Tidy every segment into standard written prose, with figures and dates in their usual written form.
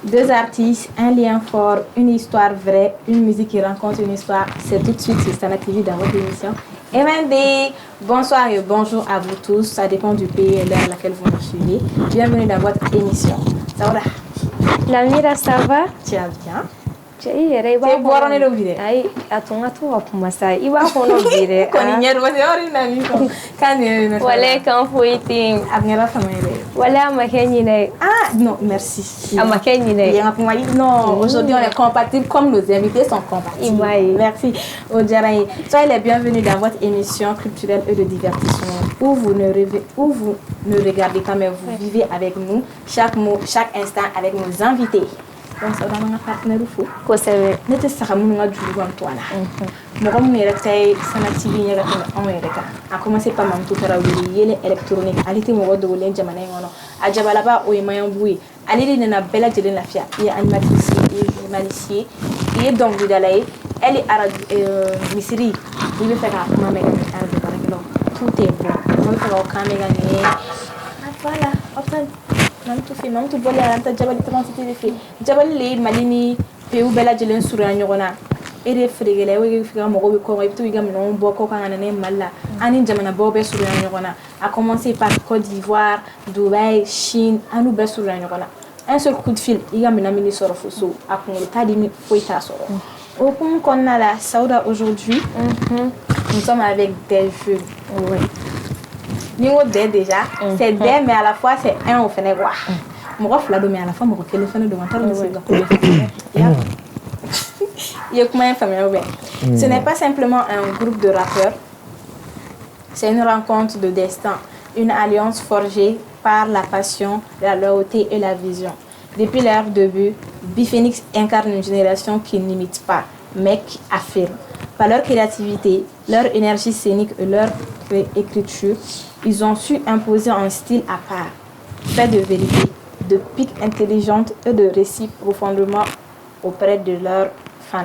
Deux artistes, un lien fort, une histoire vraie, une musique qui rencontre une histoire. C'est tout de suite sur Stana TV dans votre émission. MND, bonsoir et bonjour à vous tous. Ça dépend du pays et l'heure à laquelle vous nous suivez. Bienvenue dans votre émission. Ça va? Lamira, ça va? Tu vas bien? Tu es boire on est le vidéo. Aïe, attends, pour moi ça. Il va qu'on le vidéo. Quand il y a une amie, quand il voilà, quand faut y aller. Voilà, ma kenine. Ah, non, merci. Ah, ma kenine. Non, aujourd'hui on est compatibles comme nos invités sont compatibles. Merci. Odjaraï. Soyez les bienvenus dans votre émission culturelle et de divertissement où vous ne regardez pas, mais vous vivez avec nous chaque instant avec nos invités. Donc, ça va dans un partenaire fou. Quoi ça veut? N'était pas mon nom du grand toit là. Mon homme est resté sans activité. On est resté. A commencé par mon tuteur à oublier l'électronique. Elle était mon de l'Inde jamanaï. A Jabalaba ou Emayan Boui. Elle est une belle de la fia. Il est animatrice, il est journaliste, il est donc de l'aïe. Elle est arabe, Misiri. Il veut faire un maman arabe. Tout est bon. On veut faire un caméra. Voilà. Après. Mam tu bolé anta jabal transité de fait jabal le malini peu bela jelen sura nyogona ere frigele we figa mo go ko bitu igam no boko kan ne malla ani jamana bobe sura nyogona a commencé par Côte d'Ivoire, Dubaï, Chine, anu be sura nyogona un seul coup de fil igam na mini soro fuso a ko tadi mi foita soro au point qu'on a la Sauda aujourd'hui. Nous sommes avec des jeunes. Ouais. Niveau D déjà, c'est D mais à la fois c'est un au fenêtre. Moi je l'ai mais à la fois moi le fenêtre devant toi ce n'est pas simplement un groupe de rappeurs, c'est une rencontre de destin, une alliance forgée par la passion, la loyauté et la vision. Depuis leur début, Biphénix incarne une génération qui n'imite pas, mais qui affirme. Par leur créativité, leur énergie scénique et leur écriture, ils ont su imposer un style à part, fait de vérité, de piques intelligentes et de récits profondément auprès de leurs fans.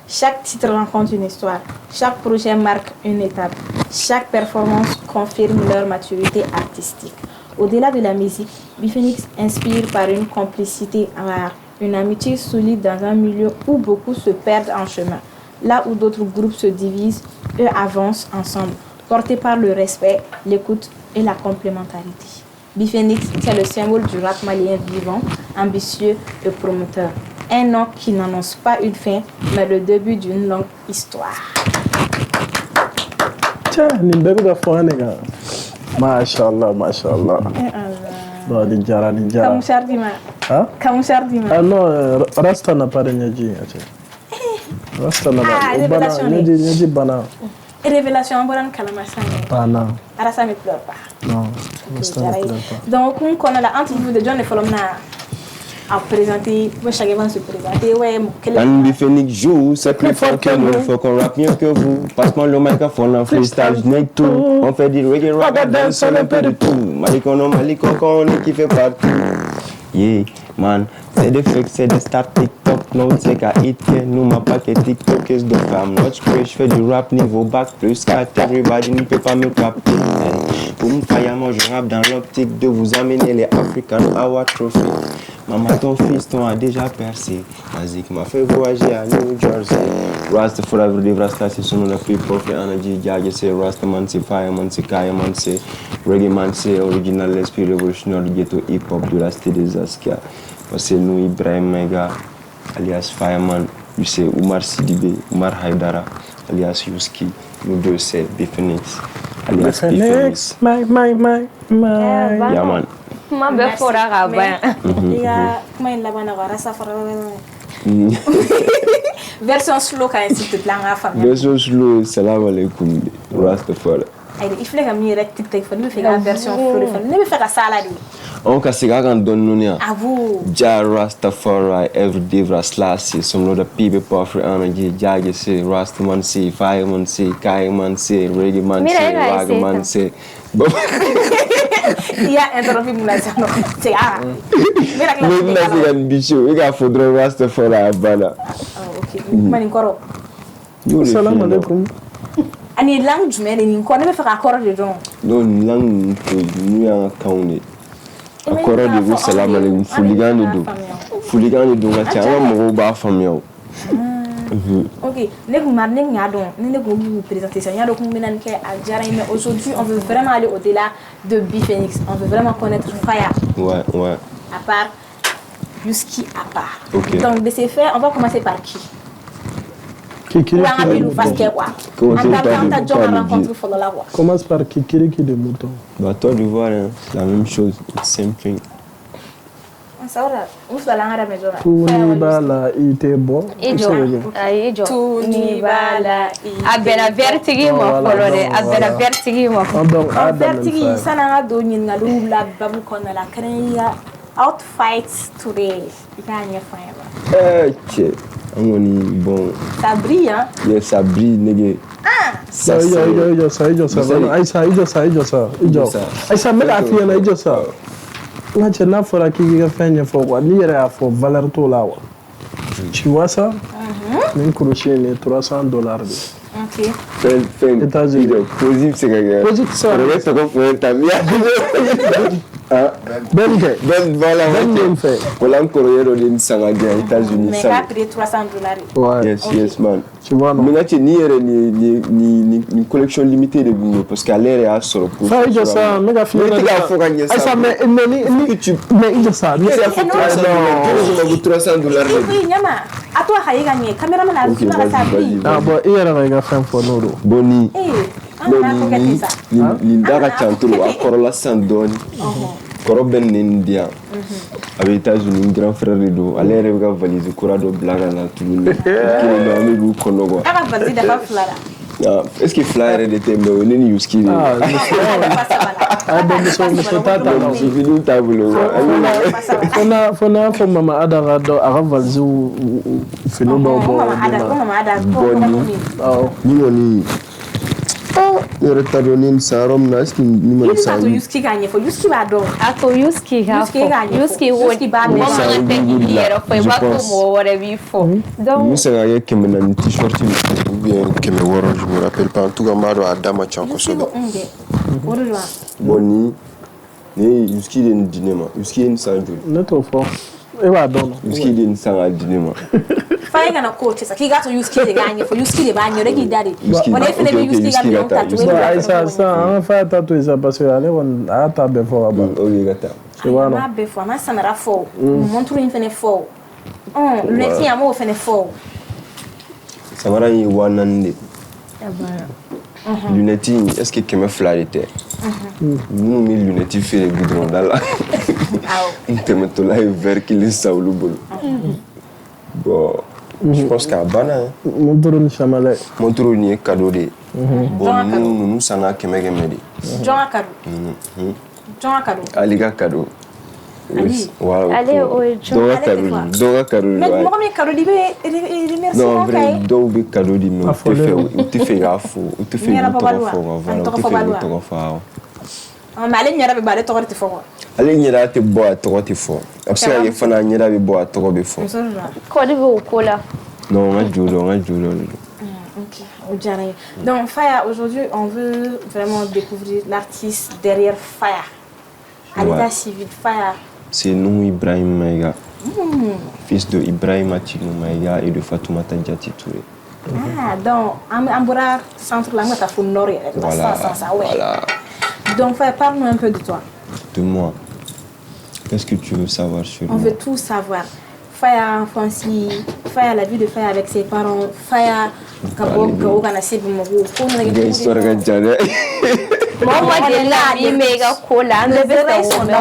Chaque titre rencontre une histoire, chaque projet marque une étape, chaque performance confirme leur maturité artistique. Au-delà de la musique, Biphénix inspire par une complicité rare, une amitié solide dans un milieu où beaucoup se perdent en chemin. Là où d'autres groupes se divisent, eux avancent ensemble, portés par le respect, l'écoute et la complémentarité. Biphénix, c'est le symbole du rap malien vivant, ambitieux et promoteur. Un nom qui n'annonce pas une fin, mais le début d'une longue histoire. Tiens, Nimberuga Fouanega. Mashallah, mashallah. Non, Ninjara. Kamushardima. Hein? Kamushardima. Ah non, Rasta n'a pas de Nyadji. Rasta n'a pas de Nyadji Bana. Révélation en bonne calamasane. Bana. Arasa ne pleure pas. Non, Rasta ne pleure pas. Donc, on a la interview de John et Folomna à présenter. Moi, chaque fois, se présenter. Ouais, quand Biphénix joue, c'est plus fort que nous. Faut qu'on rappe mieux que vous. Passe-moi le microphone en freestyle, je n'ai tout. On fait du reggae, rock, dance, un peu de tout. Malikono, on est qui fait partout. Yeah, man, c'est des fakes, c'est des stars TikTok. Non, c'est qu'à hit, nous, ma paquet TikTok is de femme. Watch que je fais du rap niveau bac plus 4. Everybody ne peut pas me capter. Pour me faire, moi, je rappe dans l'optique de vous amener les African Award Trophy. Maman, ton fils, t'en a déjà percé. Vas-y, qui m'a fait voyager à New Jersey. Rasta forever, live Rasta, c'est son nom, la people, free energy, Jagger, c'est Rasta man, c'est Fireman, c'est Kayaman, c'est Reggae man, c'est original, l'esprit révolutionnaire du ghetto hip-hop de la cité des Askia. Parce que nous, Ibrahim Mega, alias Fireman, lui c'est Oumar Sidibé, Oumar Haidara, alias Yuski, nous deux c'est Biphénix, alias Biphénix. My. Yeah, man. Ma belle fora rabat. Il y a comment il l'a banni à Rasta version slow quand il te plaît en famille. Version slow, salam alaikum, Rastafari. Il faut que je TikTok, il faut faire la version flow, il faut faire ça là. On ka siga kan don nunia. À vous. Ja Rastafari, everyday Rastlasi, some of the people powerful energy, Jagger say, Rastaman say, Fireman say, Kaiman say, Reggae man say, Ragaman say. Il y a interrompu mon nation. C'est ah. Mais là c'est un bichou, il a faudrait Rastafari à Bala. Oh OK. Maninkoro. Salam alaikum. Ani langue du mais ni ko ne faire accord de don. Non langue to nuya kaune. Encore de vous, salam alaikum. Fouligan de Douga, tiens, on va faire Ok, vous présenter ça. Mais aujourd'hui, on veut vraiment aller au-delà de B-Phoenix. On veut vraiment connaître Faya. Ouais. À part Yuski à part. Okay. Donc, de ces faits, on va commencer par qui? Commence par qui de mouton. Bah, toi, de voir, hein, c'est la même chose. Same thing. Tunibala ite bon. Tunibala a bɛnna vertigi ma fɔlɔ dɛ, a bɛnna vertigi ma fɔlɔ. Vertigi sananga do ɲininkaliw la babu kɔnɔna la kɛrɛnkɛrɛnya outfight today i k'a ɲɛfɔ an ye ba. Cɛ an kɔni bon. Ça brille hein. Yes, ça brille nege. Ça Aïssa me la fille na ijo sa. Nga cɛ n'a fɔra k'i k'i ka fɛn ɲɛfɔ quoi n'i yɛrɛ y'a fɔ valeur t'o la wa. Tu vois ça? Nin crochet ni $300 de. Ok. Fɛn États-Unis positif se ka kɛ. Positif sa. Yɛrɛ tɔgɔ fɔ n ta mi. Ben kɛ. Ben voilà. Ben min fɛ. Wala n kɔrɔkɛ dɔ de san ka di yan États-Unis. Mais k'a pris $300. Ouais. Yes man. Tu vois non. Mais nga cɛ ni yɛrɛ ni collection limitée de b'u parce que ale yɛrɛ y'a sɔrɔ pour. Fa ijo sa me ka fille na. Ne tɛ k'a fɔ ka ɲɛ sa. Aïssa mais ijo sa. Ne yɛrɛ fɔ $300. Oui ɲama. A to a ka ye ka ɲɛ caméraman a filma ka sa brille. Ah bon i yɛrɛ ka i ka fɛn fɔ n'o don. Bon ni. Nin da ka ca trop a kɔrɔla sisan dɔɔni. Kɔrɔ bɛ nin di yan a bɛ États-Unis n grand frère de don ale yɛrɛ bɛ ka valise kura dɔ bila ka na tuguni kelen dɔ an bɛ b'u kɔnɔ quoi. A ka valise dafa fila la. Est-ce que fila yɛrɛ de tɛ mais o ne ni Yuski de. Muso t'a ta la. Fini t'a bolo quoi. Fo n'a fɔ mama Ada ka dɔ a ka valise fini dɔw bɔ. Ni kɔni ne yɛrɛ t'a dɔn ni nin san yɔrɔ min na est-ce que ni ma nin san. I bɛ taa to Yuski k'a ɲɛfɔ Yuski b'a dɔn. A to Yuski k'a fɔ. Yuski b'a dɔn. Mɔgɔ mana tɛ i yɛrɛ fɔ i b'a to mɔgɔ wɛrɛ b'i fɔ. Donc n bɛ se ka kɛ 400 t-shirt ou bien 600 je me rappelle pas en tout cas n b'a dɔn a da ma ca kosɛbɛ. Bon ni ye Yuski de nin di ne ma Yuski ye nin san joli. Ne t'o fɔ e b'a dɔn. Yuski de nin san k'a di ne ma. Fa kana ko cɛ sa k'i k'a to Yuski de k'a ɲɛfɔ Yuski de b'a ɲɛ o de k'i da de. Wa ne fana bɛ Yuski ka minɛnw ta cogo min. Aïssa sisan an ka Faya ta to yen sa parce que ale kɔni a y'a ta bɛɛ fɔ ka ban. Ok ka taa. A m'a bɛɛ fɔ a ma samara fɔ montre in fana fɔ lunette in a m'o fana fɔ. Samara in ye 400 de. Lunette in est-ce que 200 de tɛ. Minnu bɛ lunette feere goudron da la. N tɛmɛtɔla ye verre kelen san olu bolo. Bon. Je pense qu'à Bana. Montre ni chamalɛ. Montre ni cadeau de. Bon nous ça n'a qu'un de. Jɔn ka cadeau. Jɔn ka cadeau. Ali ka cadeau. Ali. Wow. Ale o ye Dɔw ka cadeau. Dɔw ka cadeau. Mais mɔgɔ min cadeau di bɛ remercier non vrai dɔw bɛ cadeau di mais u tɛ fɛ k'a fɔ u tɛ fɛ k'u tɔgɔ fɔ voilà u tɛ fɛ k'u tɔgɔ fɔ. Mais ale ɲɛda bɛ bɔ ale tɔgɔ tɛ fɔ quoi. Ale ɲɛda tɛ bɔ a tɔgɔ tɛ fɔ a bɛ se ka kɛ fana a ɲɛda bɛ bɔ a tɔgɔ bɛ fɔ. Kɔdi bɛ o ko la. Non n ka jo dɔn Ok, au dirait. Donc Faya, aujourd'hui on veut vraiment découvrir l'artiste derrière Faya. À l'état civil, Faya. C'est nous Ibrahim Maïga, fils de Ibrahim Atino Maïga et de Fatoumata Diati Touré. Ah, donc Ambora centre là, tu as fait nord et voilà. Donc Faya, parle-nous un peu de toi. De moi. Qu'est-ce que tu veux savoir sur moi? On veut tout savoir. Faya enfance, Faya la vie de Faya avec ses parents, Faya Kabok kana se Bamako. Histoire ka jan dɛ. Mɔgɔ ma deli la min bɛ i ka ko la an bɛɛ bɛ fɛ k'o bɛɛ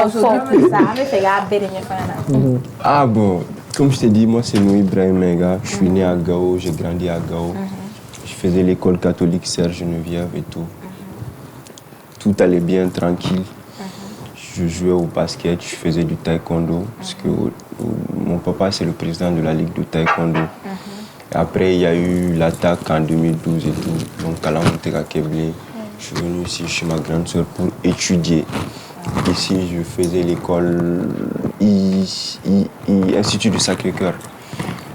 fɔ. Ah bon, comme je t'ai dit, moi c'est Noé Ibrahim Maïga. Je suis né à Gao, j'ai grandi à Gao. Je faisais l'école catholique Serge Geneviève et tout. Tout allait bien, tranquille. Je jouais au basket, je faisais du taekwondo. Parce que mon papa c'est le président de la ligue de taekwondo. Après il y a eu l'attaque en 2012 et tout. Donc à la Montega Keblé, je suis venu ici chez ma grande soeur pour étudier. Ici je faisais l'école Institut du Sacré-Cœur.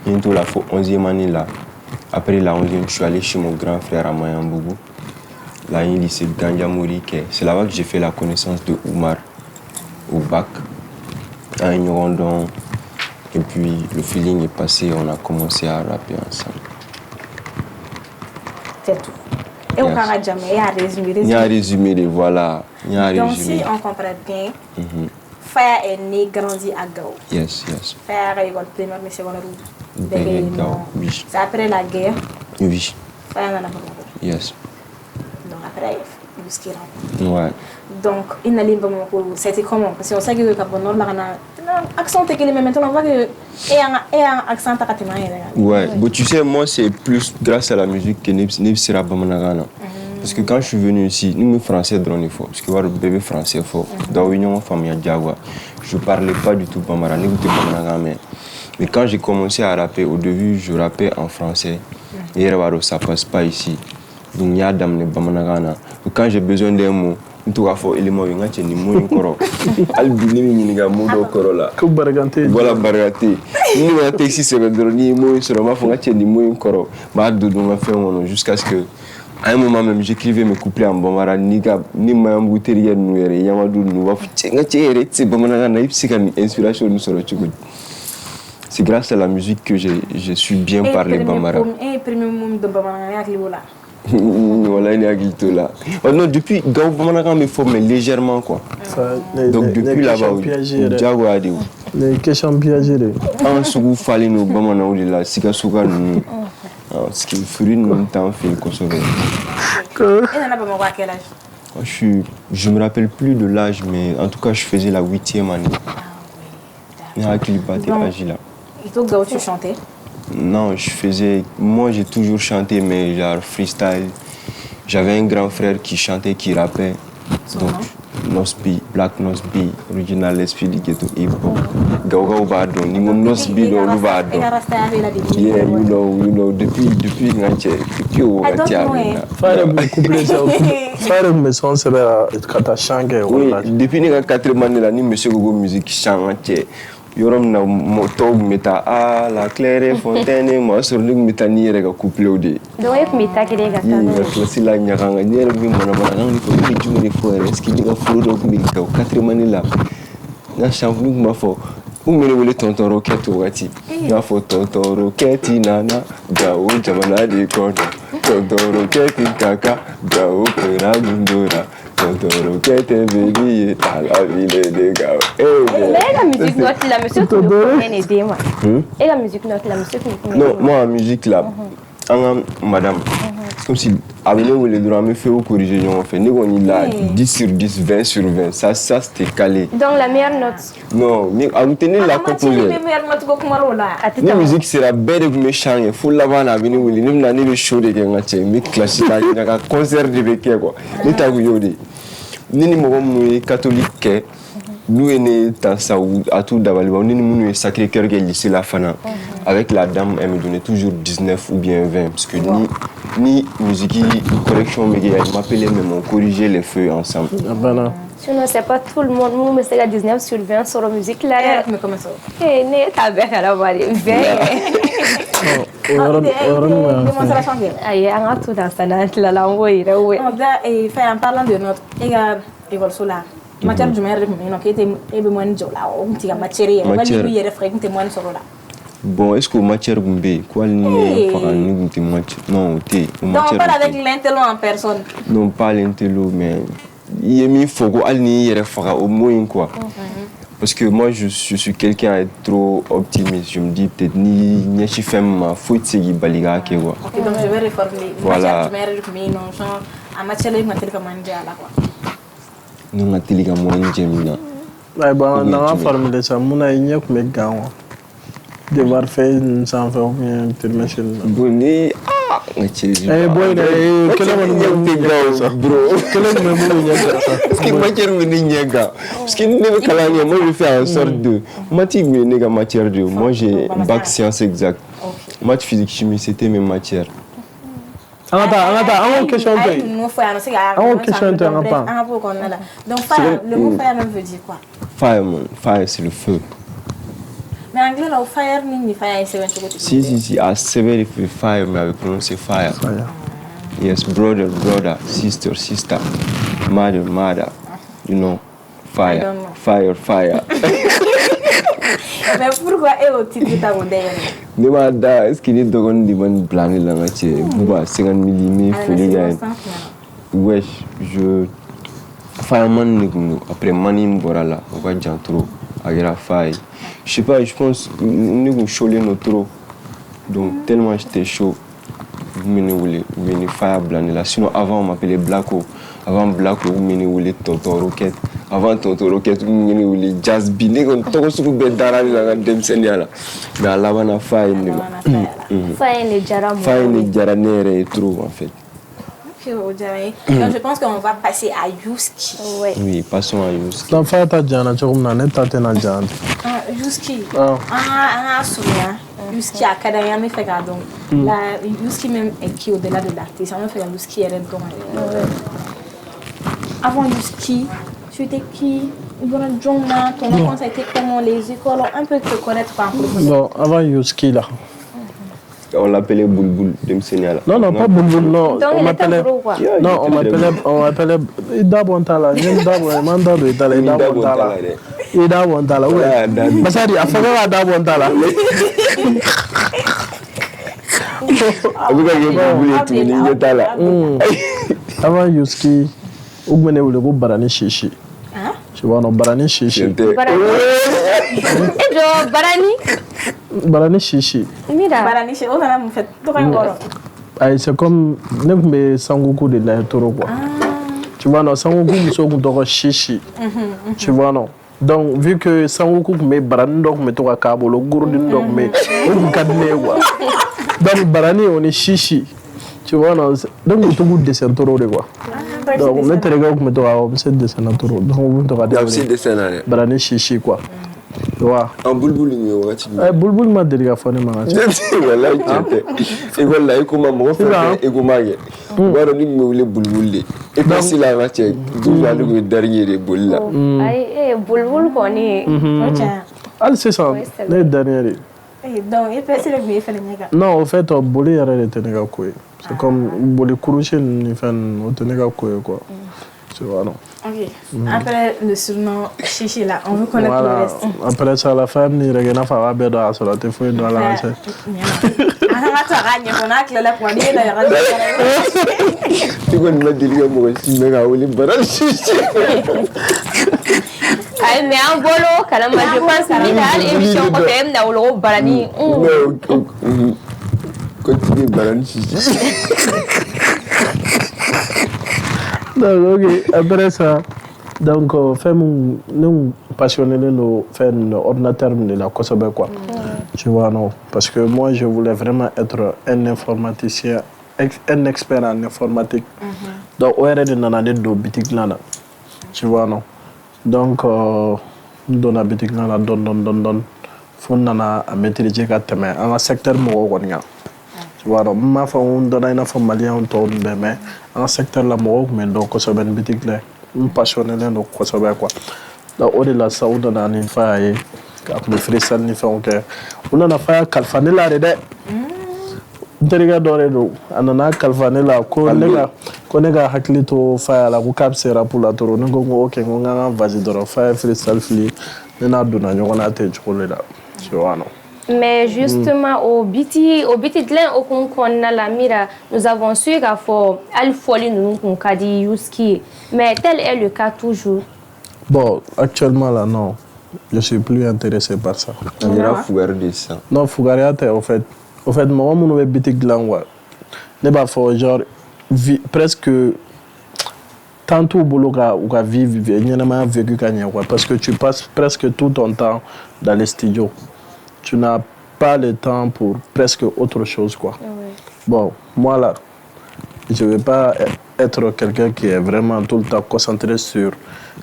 Bientôt la 11e année là. Après la 11e, je suis allé chez mon grand frère à Mayambougou. Là, il lycée Gandiamouri. C'est là-bas que j'ai fait la connaissance de Oumar au bac. à un rondon. Et puis le feeling est passé, on a commencé à rapper ensemble. C'est tout. Et on a jamais, il y a résumé. Il y a résumé, voilà. Donc si on comprend bien, Faya est né, grandi à Gao. Yes. Faya a école primaire, mais secondaire. Oui. C'est après la guerre. Oui. Faya n'a pas de. Yes. Donc après, il y a ouais. Donc, il n'a pas c'était comment? Parce qu'on sait que le Nord, l'accent est qu'il est maintenant, on voit que il y a un accent à ouais, bon, tu sais, moi, c'est plus grâce à la musique que Nip sera Bamanagana. Parce que quand je suis venu ici, nous, français, drôle, parce que le bébé français, dans l'Union famille Diagua, je ne parlais pas du tout Bamara, mais quand j'ai commencé à rapper, au début, je rappais en français. Et ça ne passe pas ici. Donc, il y a des Bamanagana. Quand j'ai besoin d'un mot, tout à fait, il est mort, il y a des mots encore. Albini, il y a des mots encore là. Voilà, bargaté. Nous, on a taxi, c'est le dernier mot, il sera ma des mots encore. Jusqu'à ce que, à un moment même, j'écrivais mes couplets en bambara, ni ma bouteille, nous, et Yamadou, nous, c'est grâce à la musique que je suis bien parlé bambara. Voilà, il y a là. Non, depuis Gao Bamanaga me forme légèrement quoi. Donc depuis là-bas, Diago a dit. Les questions piégées. En sougou fallait nous Bamana ou là, Sika Souga nous. Ce qui ferait nous temps fait Kosovo. Je me rappelle plus de l'âge, mais en tout cas, je faisais la 8e année. Il y a qui battait l'âge là. Et toi, Gao, tu chantais? Non, moi j'ai toujours chanté, mais genre freestyle. J'avais un grand frère qui chantait, qui rappait. Donc, Nosby, Black Nosby, Original SP du ghetto hip hop. Gao Bado, Ningo Nosby, do Lubado. Yeah, you know, depuis au oui, depuis la 4e année, là, monsieur Gogo Musique chante. Yorom na moto meta la claire fontaine moi sur le metani rega couple ode donc et meta que les gars classe la nyanga nyere mi mona mona ni ko ni jumri fo est ce qui diga furo do mi ko 4e année là na chambre ma fo ou me le tonton roquette wati na fo tonton roquette nana gao jamana di kodo tonton roquette kaka gao pera gundora tonton roquette baby à la ville de Gao. Mais la musique note la monsieur tu peux aider moi. Et la musique note la monsieur tu non, moi la musique là madame c'est comme si avec nous les droits me fait au corriger on fait nous on est là 10 sur 10 20 sur 20 ça c'était calé. Donc la meilleure note. Non, mais à vous tenir la composer. La musique c'est la belle de méchant, il faut l'avoir à venir où il n'y a pas show de gangate, mais classique, il y a un concert de béquet quoi. Ni ta gouyode. Ni mo catholique, nous on est dans ça à tout d'abord, ni nous Sacré-Cœur qui est lycée la Fana. Avec la dame, elle me donnait toujours 19 ou bien 20 parce que ni musique correction mais elle m'appelait même on corrigeait les feux ensemble. Sinon, c'est pas tout le monde. Moi, c'est la 19 sur 20 sur la musique là. Mais comment ça? Eh, né, t'as bien à la voir. Démonstration bien. Aïe, on a tout dans sa nante là, là, oui, oui. En parlant de notre école solaire, matière du maire, qui était moins de là, on tient matière, on va lui y réfléchir, moins sur là. Bon, est-ce que matière Gumbe, quoi, non, t'es. Donc, on parle avec l'intello en personne. Non, pas l'intello, mais. Il y a mis Fogo, au moins quoi. Parce que moi, je suis quelqu'un à être trop optimiste. Je me dis peut-être ni je fais ma faute, c'est qu'il baliga qui quoi. Ok, donc je vais réformer. Voilà. En matière de matériel comme on dit à la quoi. Nous matériel comme on dit maintenant. Ouais, bon, on a formulé ça. Mon aïe comme les gars. Devoir faire une sans faire bien terminer. Bonne eh boy quel est bro quel est parce que matière parce que moi je fais en sorte de matière de moi j'ai bac sciences exactes maths physique chimie c'était mes matières. On question donc le mot fire veut dire quoi? Fire c'est le feu. Mais en anglais, là, fire, ni fire, c'est Si, à seven fire, mais avec prononcé fire. Yes, brother, sister, mother, you know, fire. Mais pourquoi est au titre de ta modèle? Est-ce qu'il est de demande planer là, 50 mm, wesh, je. Fireman, après Manim Borala, on va dire trop, à la faille. Je sais pas, je pense que nous chaulé notre trop. Donc, tellement j'étais chaud, vous fire blindé là. Sinon, avant, on m'appelait Blacko. Avant Blacko, vous Tonton Rocket. Avant Tonton Rocket, vous Jazz Biné. On t'a reçu pour Bedara, la Demsenia là. Mais à la base, faille. Faille n'est jamais et trop en fait. Donc je pense qu'on va passer à Youski. Oui, passons à Youski. La fête à Diana, tu comprends, n'est pas tellement Diana. Youski. Souviens. Youski à Kadaya me fait gardon. La Youski même est qui au-delà de l'artiste. On me fait Youski et Redon. Avant Youski, tu étais qui? Ton enfance a été comment? Les écoles ont un peu te connaître par rapport. Non, avant Youski là. On l'appelait Boulboul de Msenia. Non, pas Boulboul, non. On m'appelait. Non, on m'appelait. Ida Bontala. Ida Bontala. Ida Bontala. Ouais. Masadi, a fait Ida Bontala. Avant Youski, où venez vous le groupe Barani Chichi. Tu vois, non, Barani Chichi. Barani Chichi. Barani Chichi, on a fait tout un c'est comme ne Sangoku de la Toro quoi. Tu vois, non, Sangoku me sont dans Chichi. Tu vois, non. Donc, vu que Sangoku me Barani donc me toka Kabo, le gourou donc me on cadne quoi. Donc, Barani on est Chichi. Tu vois, non. Donc, on tout dessin Toro de quoi. Donc, on est regard me toka on se dessin Toro. Donc, on toka dessin Barani Chichi quoi. En Boulboul, Boulboul m'a dit qu'il faut voilà, et voilà, et comment mon frère et comment il voilà, nous voulons Boulboul. Et puis si la matière, vous allez le dernier de Boul là. Boulboul connaît. Ah, c'est ça, le dernier. Donc, il peut se lever et faire les négas. Non, en fait, Boulé a été négas quoi. C'est comme Boulé Kourouchen, il fait un négas quoi. Tu vois, non. Ok. Après le surnom Chichi là, on veut connaître le reste. Après ça, la femme n'y regarde pas à Béda, ça l'a fait dans la main. Tu vois, me dire moi aussi, mais à Oli Baran Chichi. Mais en bolo, quand même, je pense que l'émission quand même dans le Barani. Continue Baran Chichi. Donc, ok, après ça, donc, nous passionnés de faire un ordinateur de la Kosobe, quoi. Tu vois, non. Parce que moi, je voulais vraiment être un informaticien, un expert en informatique. Donc, on est dans la boutique là. Tu vois, non. Donc, dans la boutique là, don. Faut maîtriser un secteur moyen. Tu vois, donc, ma femme, on a une femme malienne, on tourne, mais en secteur la mort, mais donc, ça va être boutique là. On passionné là, donc, ça va quoi. Donc, au-delà de ça, on a une faille, comme freestyle, ni fait, on a une faille, calfané là, on te regarde dans les dos, on a calfané là, qu'on est hakli to faille la, qu'on capte pour la tour, on a ok, on a vas-y dans faille freestyle fli, on a donné, on a été choqué là, tu vois, non. Mais justement, au biti de l'un, au concours la mira, nous avons su qu'il faut aller folie nous qu'on dit Youski. Mais tel est le cas toujours. Bon, actuellement là, non. Je suis plus intéressé par ça. On ira fougarer de ça. Non, fougarer, en fait, moi, mon nouvel biti de l'an, ne pas faire genre, presque, tantôt au boulot, ou à vivre, il n'y a pas vécu parce que tu passes presque tout ton temps dans les studios. Tu n'as pas le temps pour presque autre chose, quoi. Bon, moi là, je ne vais pas être quelqu'un qui est vraiment tout le temps concentré sur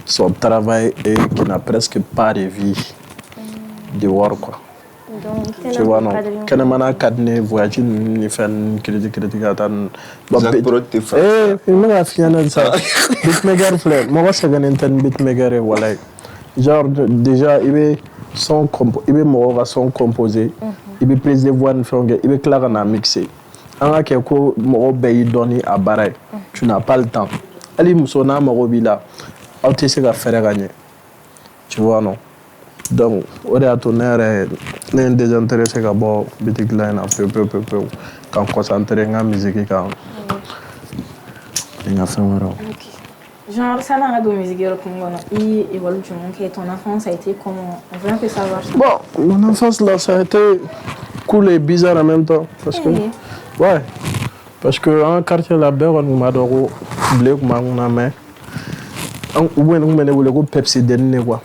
son travail et qui n'a presque pas de vie de voir, quoi. Donc, tu vois, non. Quand on a cadné, voyage, ni fait une critique à ta. Il m'a fait ça. Bitmaker fleur. Moi, c'est un bitmaker et voilà. Genre, déjà, il est son composé, il est prise de voix, il est clair à mixer. En a quelque chose donné à Baray, tu n'as pas le temps. Ali Moussona Morobila, tu sais qu'à faire gagner. Tu vois, non? Donc, on est à ton air, on est désintéressé à bord, bitik là, on peu, quand on concentre sur la musique, quand on a fait un genre, ça n'a pas de musique, et ton enfance a été comment? On veut un peu savoir. Bon, mon enfance là, ça a été cool et bizarre en même temps. Parce que, ouais, parce qu'en quartier là-bas, on m'a donné blé, on a mis, on a Pepsi Denné, quoi.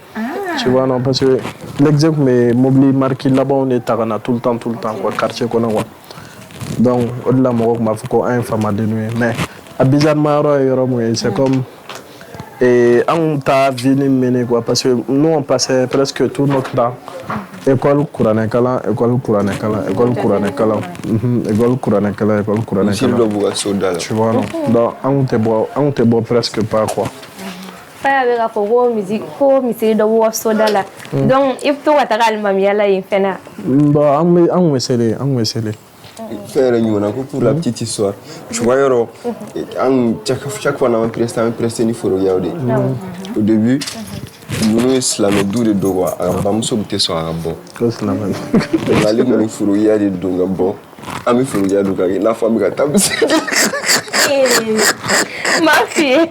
Tu vois, non, parce que l'exemple, mais mobile marqué là-bas, on est tagana tout le temps, quoi, quartier qu'on a, quoi. Donc, au-delà, moi, je suis un femme à dénouer. Mais, à bizarrement, c'est comme. Et on t'a venu mener, quoi, parce que nous, on passait presque tout notre temps. École Kouranekala, école Kouranekala, école Kouranekala, école Kouranekala, école Kouranekala. Tu vois, non? Donc, on te boit presque pas, quoi. Avec la musique, de Soda là. Donc, il faut que mamie là, il fait là. Bon, on va essayer. Faire pour la petite histoire. Tu vois, chaque fois, on a pressé une photo. Au début, nous sommes deux de Dowa. Nous sommes tous sur un bon. On a les photos, il y a des dongas bon. Ami photos, il y a des dongas. La femme est à table. Ma fille,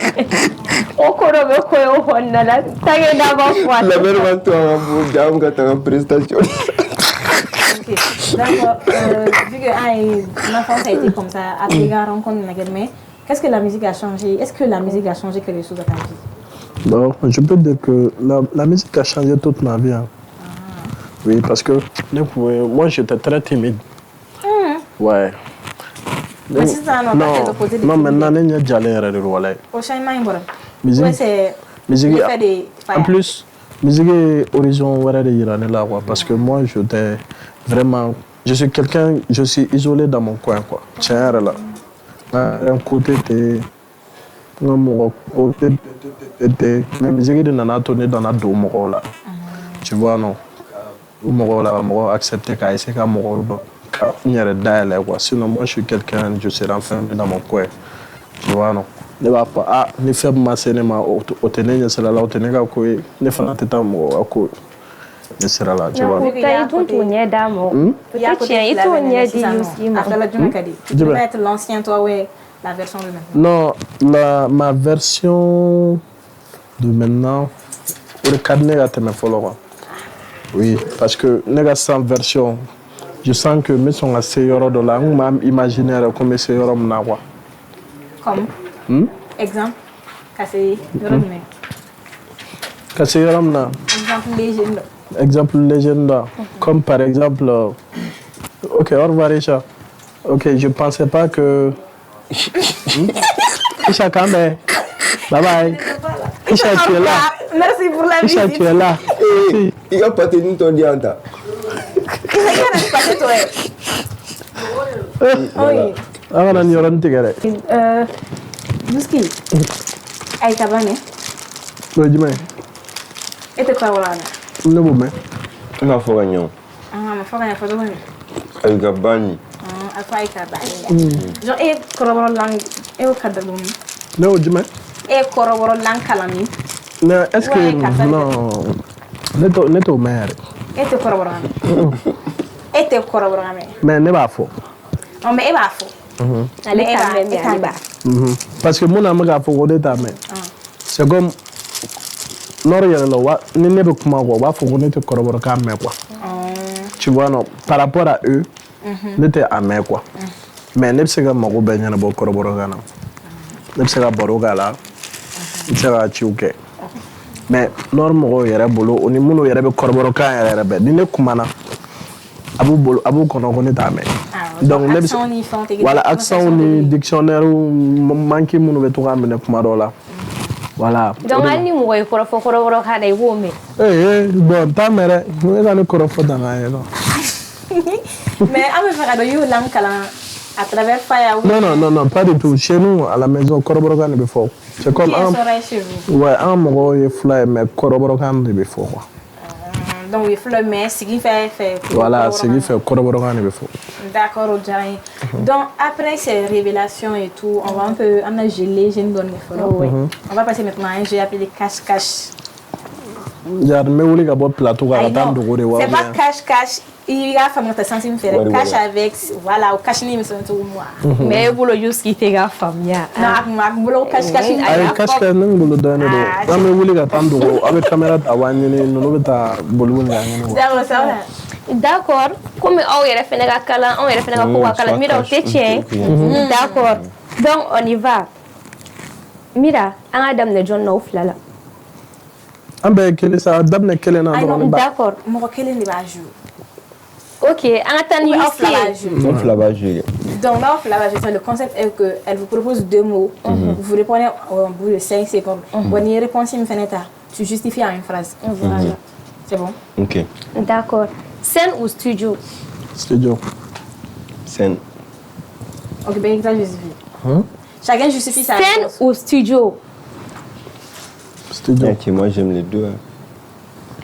au cours de quoi on a la taille d'avant. La mère va te faire une prestation. D'accord, vu que l'enfance a été comme ça, après la rencontre de mais qu'est-ce que la musique a changé? Est-ce que la musique a changé quelque chose dans ta vie? Bon, je peux dire que la musique a changé toute ma vie. Hein. Oui, parce que moi j'étais très timide. Ouais. Mais si ça n'a pas été l'opposé de maintenant, il y a déjà l'air de rouler. Prochain main, musique. Musique. En plus, musique horizon de l'Iran là, parce que moi j'étais vraiment. Je suis quelqu'un, je suis isolé dans mon coin, quoi. Tiens, là. Un côté, la musique de Nana tourné dans la dos, là. Tu vois, non? Ou accepter qu'à essayer qu'à sinon, moi, je suis quelqu'un, je serai enfermé dans mon coin. Tu vois, non? Ne va pas. Ah, ne fais pas ma scène, au tenir, c'est là, au tenir, ne fais pas ta mot, ne sera là, tu vois. Tu peux être l'ancien, toi, ouais, la version de Non, maintenant. ma version de maintenant, le cadenas a été follow. Oui, parce que nègre sans version, je sens que mes sont assez euros de là, on m'a imaginé comme c'est euros m'nawa. Comme exemple, cassé euros de cassé euros m'na. Exemple légende. Exemple légende, comme par exemple, ok, au revoir Isha. Ok, je pensais pas que Isha Kambe, bye bye. Isha, tu es là. Merci pour la visite. Isha, tu es là. Il va pas tenir ton dianta. Il va pas toi. Oui. On a une tigre. Duski. Aïe Kabane. Oui, dis-moi. Et tu quoi voilà? Ne vous mets. On a fait un Ma femme a fait de bonne. Aïe Kabani. Aïe Kabane. Genre, et corroborant langue. Et au cadre de bon. Ne vous dis-moi. Et corroborant langue calami. Non, est-ce que. Non. Ne te mets. Et tu corroborant. Et tu corroborant. Mais ne va pas. Non, mais il va faux. Allez, il va. Parce que mon ami a fait au détail. C'est comme. Non, il y a là, ni ne peut pas voir, faut qu'on ait corroboré quand même quoi. Tu vois non, par rapport à eux, n'était à mer quoi. Mais ne sais pas moi bien y a beaucoup corroboré quand même. Ne sais pas boroga là, ne sais pas chiuke. Mais normalement il y a bolo, on est mono il y a beaucoup corroboré quand il y a be. Ni ne kumana, abu bolo, abu kono ta mer. Donc voilà, accent ni dictionnaire ou manqué mono be tout ramener kumaro là. Voilà. Donc, elle n'y mouille pour faire des women. Bon, ta mère, nous allons corrompre dans la haine. Mais à me faire de you à travers Fire. Non, pas du tout. Chez nous, à la maison, corroborer ne before. C'est comme un. Ouais, un mot est fly, mais corroborer ne before. Donc, il faut le mettre, ce qui fait. Voilà, ce qui fait corroborer ne before. D'accord, Odjaï. Donc, après ces révélations et tout, on va un peu. On a gelé, j'ai une bonne photo. On va passer maintenant à un jeu appelé cache-cache. Genre, mais où les gars plateau à la table de Rodé. C'est pas cache. Il a fait ta sensibilité faire cache avec voilà, au cache ni me sont tout moi. Mais vous le juste qui te famille. Non, ma boulot cache. Ay cache non bolo donné do. Na me où les gars table de avec caméra awani ni no beta bolo ni ngani. D'accord. Comme on est fait naga kala, on est fait naga ko kala mira o tchien. D'accord. Donc on y va. Mira, un adam ne John no flala. Ambe kele sa adam ne kele na do. D'accord. Mo kele ni ba jour. Ok, un temps Donc le concept est que elle vous propose 2 mots, vous répondez au bout de 5 secondes. Bonne réponse, tu justifies en une phrase. Voilà. C'est bon? Ok. D'accord. Scène ou studio? Studio. Scène. Ok, ben ça justifie. Chacun justifie sa réponse. Scène ou studio? Studio. Ok, moi j'aime les deux.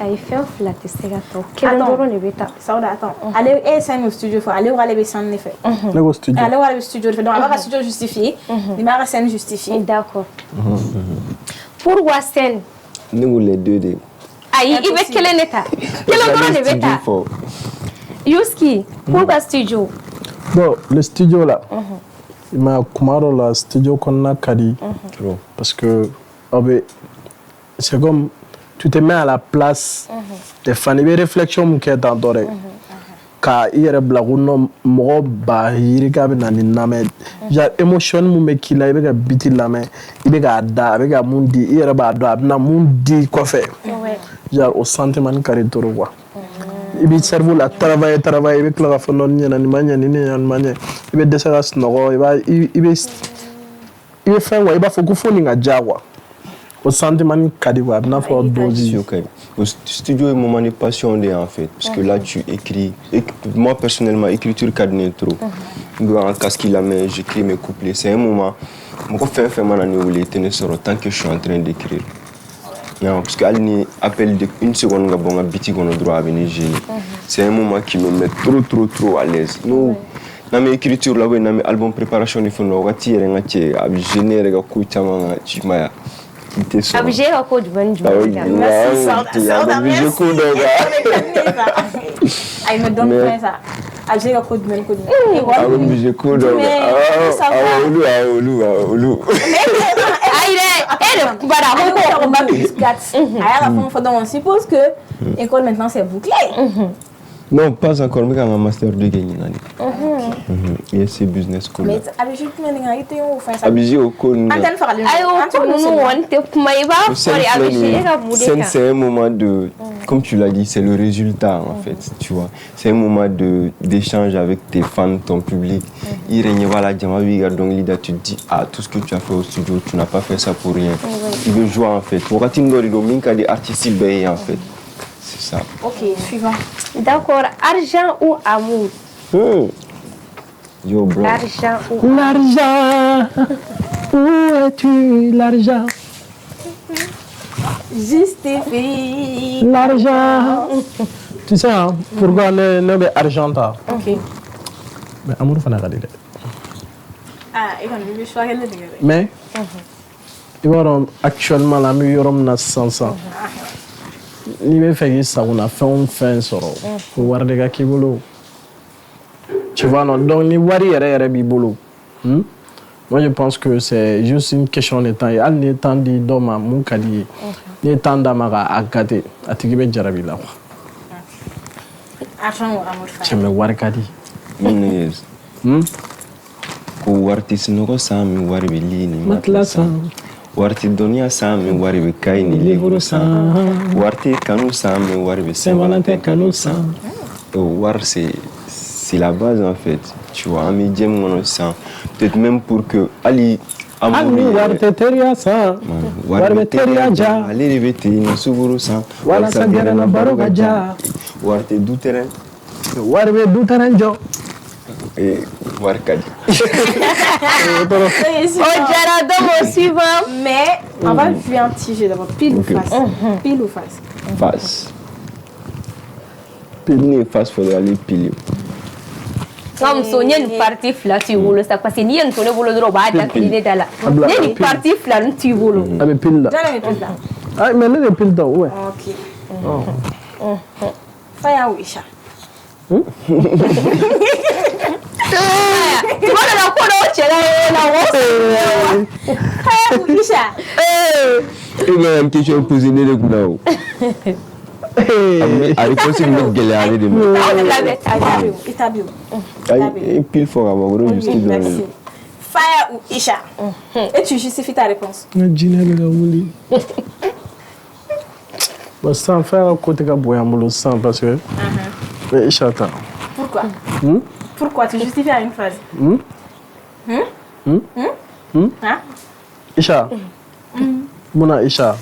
Aí fait un flat, c'est gâteau. Quel endroit le bêta? Ça va, attends. Allez, scène au studio, allez où aller besoin de faire. Allez au studio. Allez où aller au studio, donc avoir un studio justifié, il m'a scène justifiée. D'accord. Pourquoi scène? Nous les deux des. Aïe, il veut quel est l'état? Quel endroit le bêta? Yuski, pourquoi studio? Bon, le studio là. Il m'a commandé le studio qu'on a cadi. Parce que c'est comme tu te mets à la place des fans. Il y a des réflexions qui sont dans le cas. Il y a des blagues mo ba yirika be nani name. Ja emotion mu me kila ibe ga biti lame. Ibe ga da, ibe ga mundi, il y a ba do abna mundi quoi faire. Ja au sentiment caritoro quoi. Ibe cerveau la travailler ibe kla fa non nyana ni manya ni manya. Ibe desera snogo ibe fin wa ibe foko foni nga jawa. Au sentiment cadiwa n'a pas dosi. Au studio est un moment de passion en fait, parce que là tu écris. Moi personnellement, écriture cadre trop. En casque la main, j'écris mes couplets. C'est un moment. Moi quand je fais tant que je suis en train d'écrire. Parce qu'elle appelle une seconde bon biti qu'on a droit à venir. C'est un moment qui me met trop à l'aise. Nous, dans mes écritures là, dans mes albums préparation il faut nous retirer un tiers, générer un coup de chamang, tu m'as. Abjé à code de Merci, il me donne ça. Abjé à code de on suppose que l'école maintenant c'est bouclé. Non, pas encore, mais quand même master de gagner. Et c'est business school. Mais Abjé, tu m'as dit que Abjé au cours. C'est un moment de, comme tu l'as dit, c'est le résultat en fait, tu vois. C'est un moment d'échange avec tes fans, ton public. Il règne voilà, donc tu te dis tout ce que tu as fait au studio, tu n'as pas fait ça pour rien. Tu veux jouer en fait. Pour des artistes en fait. C'est ça. Ok, suivant. D'accord. Argent ou amour? Yo, bro. L'argent ou l'argent. Où es-tu, l'argent? Justifie. L'argent. Tu sais, hein, pourquoi on est argent? Ok. Mais amour, il faut pas dire. Il faut dire. Mais, il va actuellement la meilleure homme 500. Ni bɛ fɛ k'i sagona fɛn sɔrɔ fo wari de ka k'i bolo tu vois non donc ni wari yɛrɛ b'i bolo moi je pense que c'est juste une question de temps ye hali ni ye temps di dɔ ma mun ka di ye ni ye temps d'a ma k'a gâter a tigi bɛ jarabi la quoi cɛ mais wari ka di ko wari tɛ sunɔgɔ san min wari bɛ li ni matila san warti dɔnniya san min wari bɛ kayi ni livre san warti kanu san min wari bɛ Saint-Valentin kanu san wari c'est la base en fait tu vois an bɛ jɛ min kɔnɔ san peut-être même pour que hali amour wari tɛ teriya san wari bɛ teriya ja ale de bɛ ten na sukoro san walasa gɛrɛna baro ka ja wari tɛ du terrain wari bɛ du terrain jɔ wari ka di. Mais on va faire un petit jeu d'abord. Pile ou face? Pile ou face? Face. Pile ni face, faudra aller pile. Comme si on a une partie flat, tu voulais ça parce que ni un tourne voulait droit à la clé de la. Ni une partie flat, tu voulais. Avec pile là. J'allais mettre là. Ah, mais elle est pile dedans, ouais. Ok. Faya ou Isha? Tu vois la quoi là, tu es là, Faya ou Isha? Et même question posée de là. A réponse une galère de moi. Itabio. Et pile fort à voir juste dans. Merci. Faya ou Isha? Et tu justifies ta réponse. Bon, sans faire un côté de boyamolo sans parce que. Mais Isha, attends. Pourquoi? Pourquoi? Tu justifies à une phrase. Hein? Isha. Mona Isha.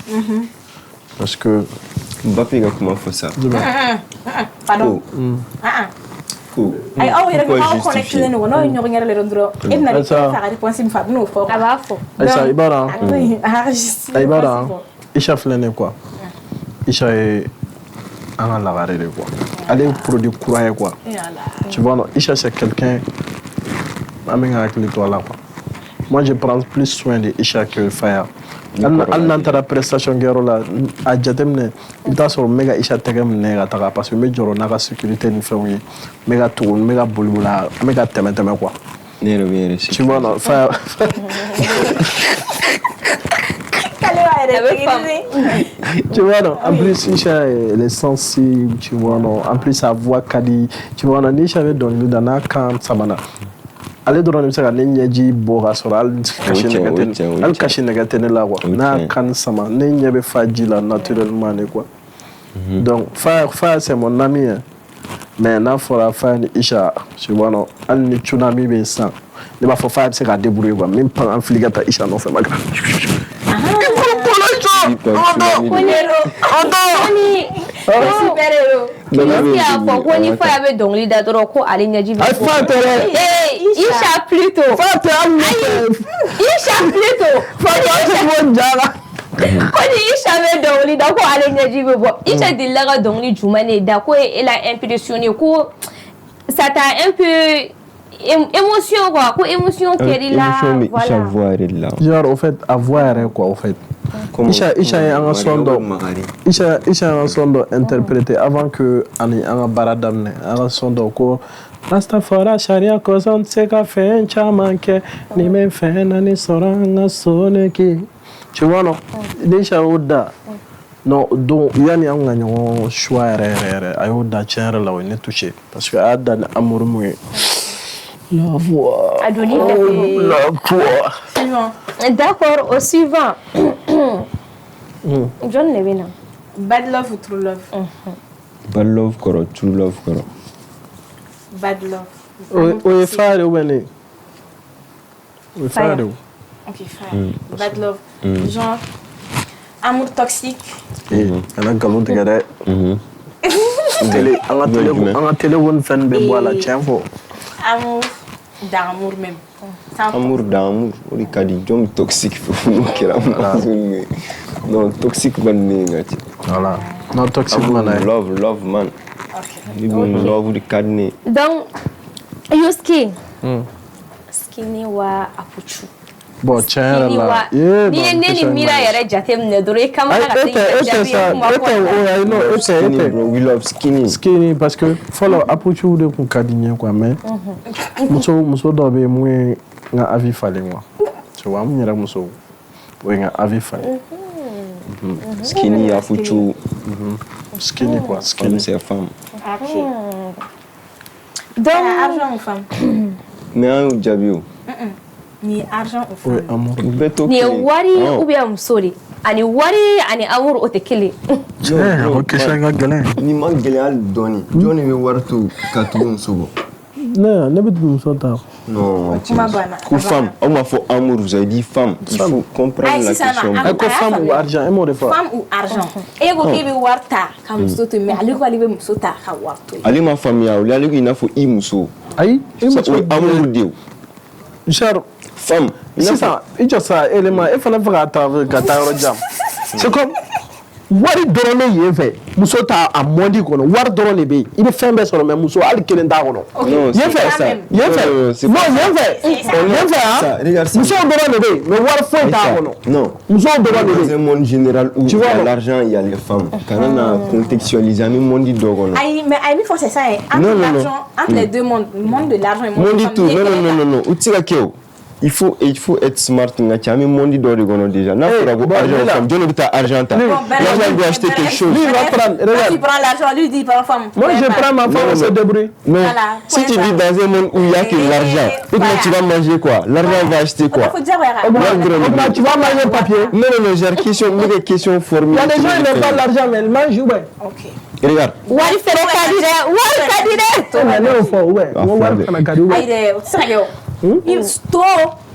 Parce que. Mbappé a comment faire ça? Pardon. Ay aw yere ma connecté no no ñoo ngere le rondro et na ni fa réponse mi fa no fo aba fo Aïssa Ibara. Ibara. Isha flâne quoi. Isha est en la rare quoi. Elle est produit courant quoi. Tu vois non, Isha c'est quelqu'un amenga avec les toi là quoi. Moi je prends plus soin de Isha que Faya. Elle n'entend prestation guerre là à jatemne il t'a sur méga Isha tegem nega taka parce que me joro na ka sécurité ni fait méga tour méga bolula méga teme quoi. Tu vois non Faya. Tu vois non, en plus Isha elle est sensible, tu vois non, en plus sa voix kadi, tu vois non, Isha avait donné dans la camp samana. Ale dɔrɔn de bɛ se ka ne ɲɛji bɔ ka sɔrɔ hali kasi nɛgɛ tɛ ne la quoi n'a kan sama ne ɲɛ bɛ fa ji la naturellement ne quoi donc fa c'est mon ami hein. Mais n'a fɔra fa ni Isha tu vois non hali ni tsunami bɛ san ne b'a fɔ fa bɛ se k'a débrouiller quoi min pan an fili ka taa Isha nɔfɛ ma gara Isha plutôt. Isha me dongli da ko ale nyaji be bo. Isha dillaga dongli jumane da ko elle a impressionné ko ça t'a un peu émotion quoi, ko émotion qu'elle là voilà. Genre au fait avoir quoi au fait. Isha est en son do. Isha en son do interprété avant que ani en baradamne en son do ko Rastafari sharia kozon seka fen chamanke ni men fen ani soranga soneki. Tu vois non? Déjà oda. Non, donc yani anga nyo choix rere ayoda tiens là on est touché parce que ada amour moi. La voix. Adoni la voix. D'accord, au suivant. John Levina. Bad love ou true love? Bad love koro, true love koro. Bad love. Oui, fire ou bene. Oui, fire. Ok, fire. Bad love. Genre, amour toxique. On a galon de garder. On a télé one fan be boila tiens fo. Amour d'amour même. Amour d'amour, on dit kadi jom toxique faut non toxique man ngati. Voilà. Non toxique man. Love man. Ok. Even love the kadi. Donc Yuski. Skinny wa apuchu. Bon, tiens là. Ni mira yara jatem ne dore kama ka we love skinny. Skinny parce que follow apuchu de ko kadinye quoi mais. Muso do be mu nga avis fale moi. Tu vois, mu nyara muso. We nga avis fale. Skinny apuchu. Skinny quoi, skinny c'est femme. Ok. Donc argent ou femme? Mais un jabio. Ni argent ou femme? Oui, amour. Ni wari ou bien musori. Ani wari ani amour o te kele. OK, ça nga galin. Ni man galal doni. Doni me wartu katun sogo. Non, ne peut muso ta. Non, Ku femme, on m'a fait amour, vous avez dit femme. Il faut comprendre la question. Ko femme ou argent, un mot de fois. Femme ou argent? Et go kibi warta kam soto me ali ko ali be musota ka warto. Ali ma famille ali ali ina fo imuso. Aïe, imuso amour dio. Genre femme. C'est ça, il y a ça élément, il fallait faire gata jam. C'est comme wari dɔrɔn ne yen fɛ muso t'a a mɔndi kɔnɔ wari dɔrɔn de bɛ yen i bɛ fɛn bɛɛ sɔrɔ mɛ muso hali kelen t'a kɔnɔ yen fɛ yen fɛ musow dɔrɔn de bɛ yen mɛ wari foyi t'a kɔnɔ musow dɔrɔn de bɛ yen. Dans un monde général où il y a l'argent il y a les femmes quand on a contextualisé un monde dɔ kɔnɔ. Aïe mais Aïe faut c'est ça entre l'argent entre les deux mondes le monde de l'argent et le monde de la famille. Non. Uti ka keo. Il faut être smart nga chami mondi do de gono déjà na fera go argent femme Dieu ne bita argent ta l'argent doit acheter quelque chose lui va prendre il prend l'argent lui dit par femme moi je prends ma femme on se débrouille non si tu vis dans un monde où il y a que l'argent tu vas manger quoi l'argent va acheter quoi tu vas manger papier non j'ai question formule il y a des gens qui n'ont pas l'argent mais ils mangent ouais OK regarde wari fere kadire non faut ouais wari kana kadi aïe sérieux il to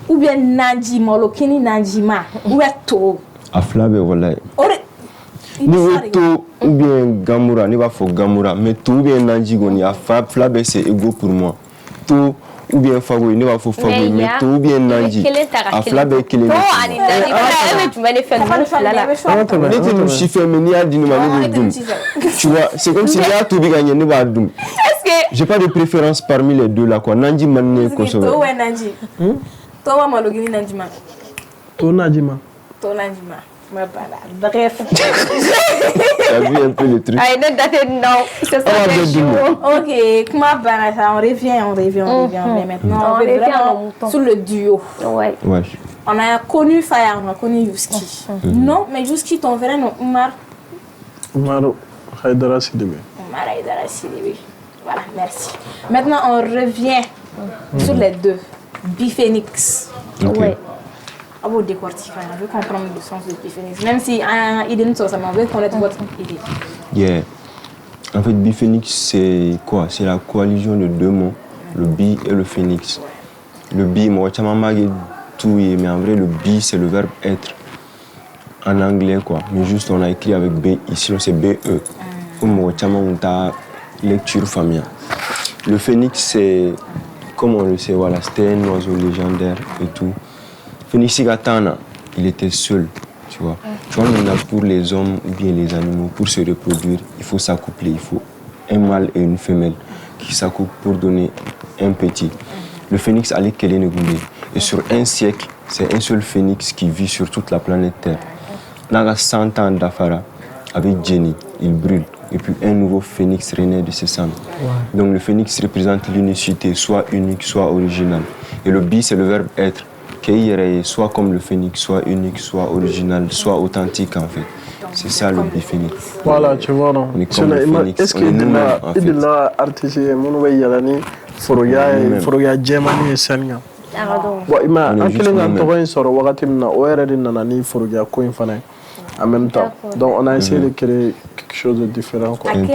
ou bien nanji molo kini nanjima ou bien to aflabe wallahi ni to ou bien gamura ni va fo gamura mais to ou bien nanji goni aflabe c'est ego pour moi to ou bien fago ni va fo fago mais to ou bien nanji aflabe kele to ani nanji fala tu mane fait là ni tu chiffre mais ni a dinu mani dum tu vois c'est comme si là tout bi gagner ni va dum j'ai pas de préférence parmi les deux là quoi nanji mané ko so to ouais nanji to wa malogini nanjima to nanjima mais bref t'as vu un peu le truc I know that non c'est ça OK comment ça on revient mais maintenant on revient vraiment sur le duo ouais on a connu Faya on a connu Youski non mais Youski ton vrai nom Oumar Haïdara Sidibé voilà merci maintenant on revient sur les deux Biphénix ouais on va décortiquer on veut comprendre le sens de Biphénix même si idée nous ça on veut connaître votre idée. Yeah. En fait, Biphénix, c'est quoi? C'est la coalition de deux mots, le bi et le phénix. Le bi, moi, je m'ai tout, mais en vrai, le bi, c'est le verbe être. En anglais, quoi. Mais juste, on a écrit avec B, ici, c'est B-E. Moi, je m'ai lecture familiale. Le phénix, c'est, comme on le sait, voilà, c'était un oiseau légendaire et tout. Phénix Gatana, il était seul. Tu vois, maintenant pour les hommes ou bien les animaux, pour se reproduire, il faut s'accoupler. Il faut un mâle et une femelle qui s'accouplent pour donner un petit. Le phénix allait Kélé. Et sur un siècle, c'est un seul phénix qui vit sur toute la planète Terre. Dans 100 ans d'Afara, avec Jenny, il brûle. Et puis un nouveau phénix renaît de ses cendres. Ouais. Donc le phénix représente l'unicité, soit unique, soit original. Et le bi, c'est le verbe être. Soit comme le phénix, soit unique, soit original, soit authentique en fait. C'est ça le biphénix. Voilà, tu vois, non. On est comme le phénix. Est-ce qu'il y a un artiste Foroya Djemani et Senga? Il m'a un en même temps. Donc on a essayé de créer quelque chose de différent. On est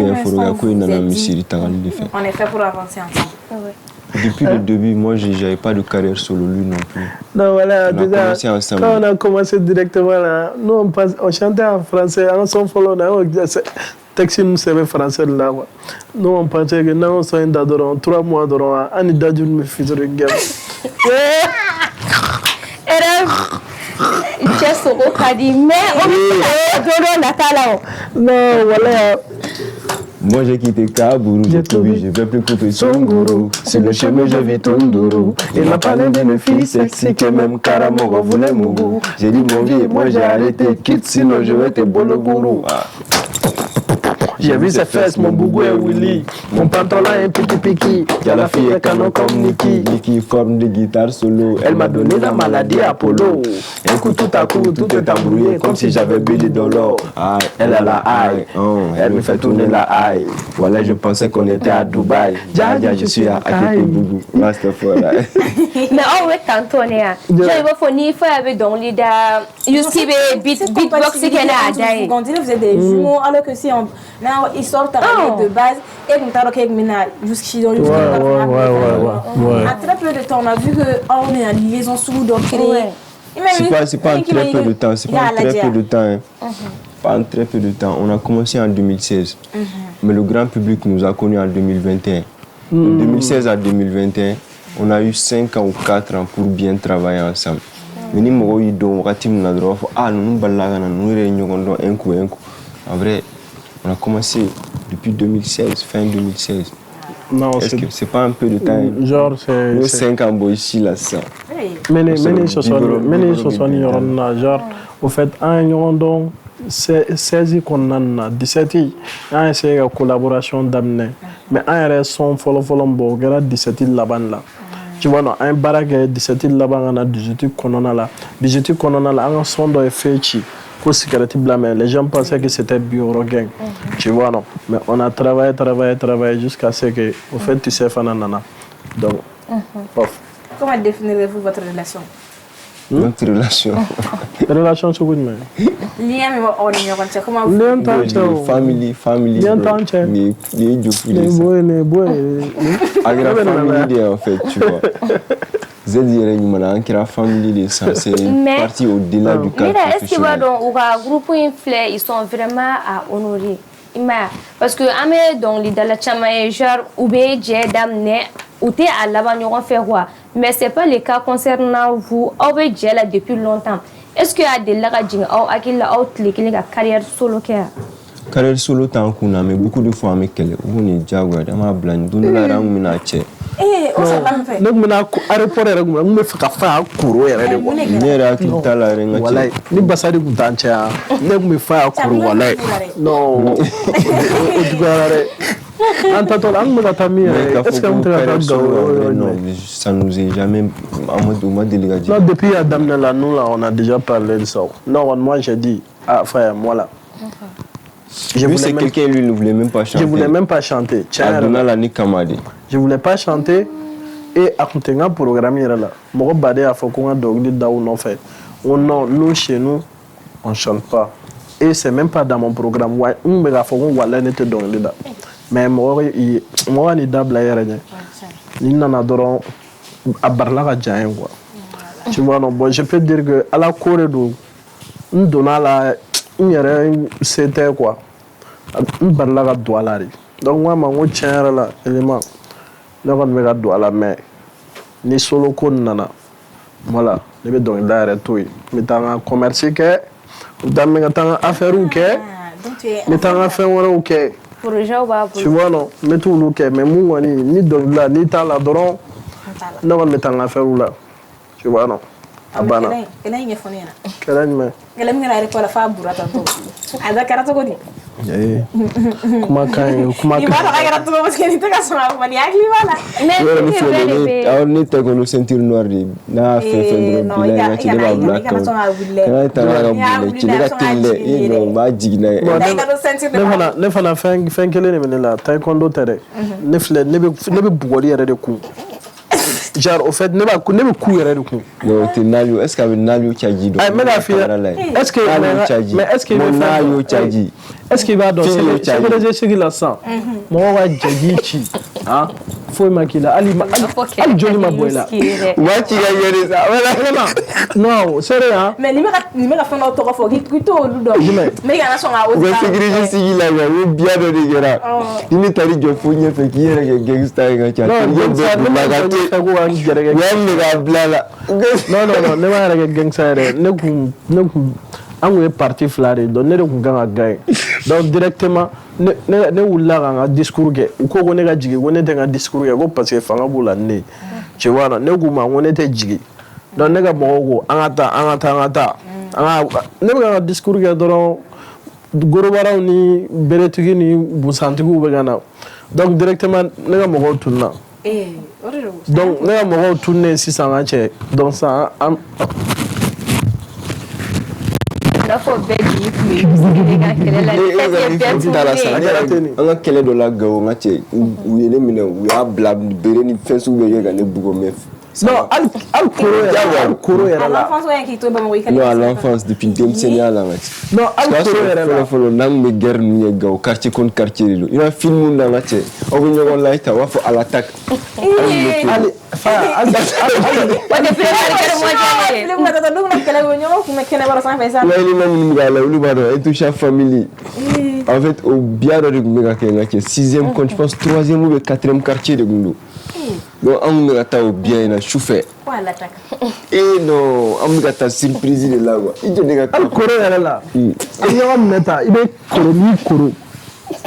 fait pour avancer ensemble. Depuis le début, moi, j'avais pas de carrière solo, lui non plus. Non, voilà, déjà, quand on a commencé directement là, nous on chantait en français, en son follow, texte nous savait français là. Nous on pensait que nous on s'en d'adorant 3 mois d'adorant, on est d'adorant me faisait le game. Non, voilà. Moi j'ai quitté Kabourou, j'ai tout vu, je vais plus couper son gourou. Sur le chemin je vis Tondoro. Il m'a parlé d'une fille sexy que même Karamoro voulait mon goût. J'ai dit mon vie, moi j'ai arrêté, quitte sinon je vais te bolo gourou. J'ai vu ses fesses, mon bougou et Willy. Mon pantalon est piqui. Y'a la fille est canon comme Nikki. Nikki forme de guitare solo. Elle m'a donné la maladie Apollo. Un coup tout à coup, tout est embrouillé comme si j'avais bu du dollar. Elle a la aïe, elle me fait tourner la aïe. Voilà, je pensais qu'on était à Dubaï. Dja, je suis à Akété Bougou. Master Fora. Mais on est tantôt, je vais fournir avec donc les beatbox qui est là. On dirait que vous êtes des jumeaux alors que si on ils sortent de base et nous t'as ok maintenant jusqu'ici dans à très peu de temps on a vu que on est en liaison sous donc c'est pas un très peu de temps, c'est pas un très peu de temps. Pas un très peu de temps. On a commencé en 2016. Mais le grand public nous a connus en 2021. De 2016 à 2021, on a eu 5 ans ou 4 ans pour bien travailler ensemble. Mais nous avons eu un coup. En vrai, on a commencé depuis 2016, fin 2016. Non, Est-ce que c'est pas un peu de temps? Genre, c'est... Nous 5 ans, bon, ici, là, ça. Mais ce soit genre, au fait, un an, 16 qu'on a 17 ans, essayé la collaboration d'amener. Mais un son follow 17 là-bas là. Tu vois, non, un baraque 17 là-bas, on a 18 qu'on a là. 18 qu'on a là, un son de fait. Les gens pensaient que c'était bio-gang. Tu vois, non. Mais on a travaillé jusqu'à ce que, au fait, tu sais, Fananana. Donc, Comment définirez-vous votre relation? Notre relation. Relation, c'est quoi? Lien, mais on est comment vous... Family. Family, en fait, tu vois. C'est une famille, c'est une partie au-delà du cadre professionnel. Est-ce que le groupe ils sont vraiment à honorer? Parce que dans la chamaille, genre, ou bien j'ai d'amener, ou t'es à l'avant, fait quoi? Mais ce n'est pas le cas concernant vous, ou bien j'ai là depuis longtemps. Est-ce qu'il y a des lagadjing ou une carrière solo? Carrière solo, tant qu'on a, mais beaucoup de fois, avec elle, on est jaguar, on a blanc, on a la ramené. On s'en va faire. Donc, on a aéroport, on me fait faire couro. Voilà, ni basari kutancha. Ne me fait couro voilà. Non. Est-ce que non, ça nous est jamais délégé. Non, depuis Adam là, nous là, on a déjà parlé de ça. Non, moi j'ai dit, ah frère, moi là. C'est quelqu'un, lui, ne voulait même pas chanter. Je ne voulais même pas chanter. Je ne voulais pas chanter. Et à côté de programme, je badé à Fokouanga Dogli Daou fait. Nous, chez nous, on ne chante pas. Et ce n'est même pas dans mon programme. On me l'a fait, mais moi, je suis d'abord. Je tu vois, non, je peux dire que à la Corée, nous donnons la. C'était quoi? Donc, moi, je suis là, élément. Je suis là, mais ni solo qu'on nana. Voilà, je vais donc là, tout. Mais tu as un commerce qui est, tu as une affaire qui est, mais tu as une affaire qui est. Tu vois, non, mais tout le cas, mais moi, ni donc là, ni t'as la doron, non, mais tu as une affaire là. Tu vois, non. Abana. Quelle est la phone? Quelle est la Quelle est la femme pour attendre? Ada karatu kodi. Kuma kan. Ni ba ta karatu parce que ni ta ka sona mani akli wala. Mais alors ni ta ko ceinture noire di na fe non il y a black. Kana ta ga bulle ci daga tille no ba jigina. Ne fana fen kele ne menela taekwondo tere. Ne fle ne be bugori yere de ku. Genre au fait ne be ku yere de ku. Non te nalio est-ce qu'avec nalio tchaji do. Est-ce que mais est-ce que nalio tchaji. Est-ce qu'il va dans ce qu'il a ça? Moi va djagichi. Hein? Faut makila ali joli ma boila. Wa ti ga yere ça. Non, sérieux hein? Mais ni me ka fana to ko fo ki to lu do. Mais kana so nga o. Wa sécurité civile là o bien do gera. Ni tari jo fo nye fe ki yere ke gangster ga cha. Non, ne va ke gangster ne ku on est parti flatter donc ne kun kan gagner donc directement ne wula kan discours ke ko ne ka jigi ko ne te ka discours ke ko parce que fanga bula ne tu vois ne ku ma ko ne te jigi donc ne ka mo ko an ta ne ka discours ke doron gorobaraw ni beretigi ni busantigu be gana donc directement ne ka mo ko tunna donc ne ka mo ko tunne 600 che donc ça la faut begi an ka kɛlɛ dɔ la Gawo n ka cɛ u ye ne minɛ u y'a bila bere ni fɛn sugu bɛ kɛ ka ne bugɔ mais non al koro yɛrɛ la non à l'enfance depuis denmisɛnninya la n ka cɛ non al koro yɛrɛ la fɔlɔ n'an kun bɛ guerre ninnu kɛ Gawo quartier contre quartier de don i b'a film na n ka cɛ aw bɛ ɲɔgɔn la ta u b'a fɔ à l'attaque olu b'a dɔn Etoucha famille en fait au biya dɔ de tun bɛ ka kɛ n ka cɛ 6e je pense 3e ou 4e quartier de kun don donc an kun bɛ ka taa o biya in na sufɛ pourquoi elle attaque? Eh non, on me gâte surprise de là quoi. Il te nègre. Al koro yɛrɛ la i ɲɔgɔn minɛ ta i bɛ koro n'i koro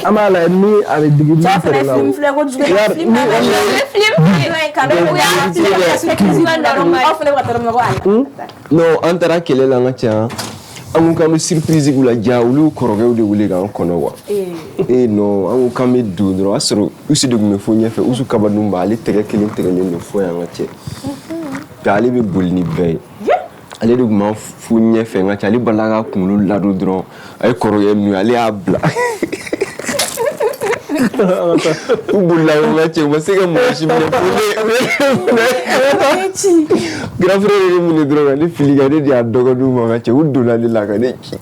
an b'a lajɛ ni a bɛ digi min fɛrɛ la o film filɛ ko jugu film aw fana bɛ ka taa yɔrɔ min na Non, an taara kɛlɛ la an ka cɛ an ko k'an bɛ surprise k'u la ja olu kɔrɔkɛw de wele k'an kɔnɔ quoi. Eh non, an ko k'an bɛ don dɔrɔn o y'a sɔrɔ Usu de tun bɛ fo ɲɛfɛ Usu kabadun b'a ale tɛgɛ kelen tigɛlen don fo yan ka cɛ. Nka ale bɛ boli ni bɛɛ ye. Ale de tun b'an fo ɲɛfɛ nka cɛ ale balila k'a kunkolo ladon dɔrɔn a ye kɔrɔkɛ min ye ale y'a bila. U bolila o nka cɛ u ma se ka mɔgɔ si minɛ grand frère ye ne minɛ dɔrɔn ka ne fili ka ne di a dɔgɔninw ma ka cɛ u donna ne la ka ne ci.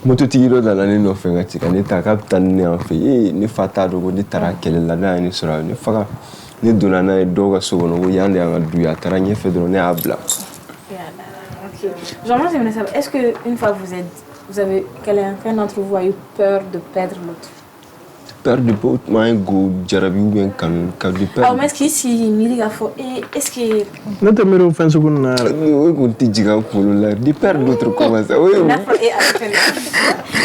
Mototigi dɔ nana ne nɔfɛ ka ci ka ne ta k'a bɛ taa ni ne yan fɛ ne fa t'a dɔn ko ne taara kɛlɛ la n'a ye ne sɔrɔ a ne faga ne donna n'a ye dɔw ka so kɔnɔ ko yan de y'an ka du ye a taara ɲɛfɛ dɔrɔn ne y'a bila. Genre, moi j'aimerais savoir, est-ce qu'une fois vous avez quelqu'un d'entre vous a eu peur de perdre l'autre? Peur de perdre maa go jarabi ou bien kanu ka de perdre. Mais est-ce que si miiri k'a fɔ est-ce que ne tɛ miiri o fɛn sugu ninnu na yɛrɛ. O kun tɛ jigin a kunkolo la de perdre l'autre comment ça.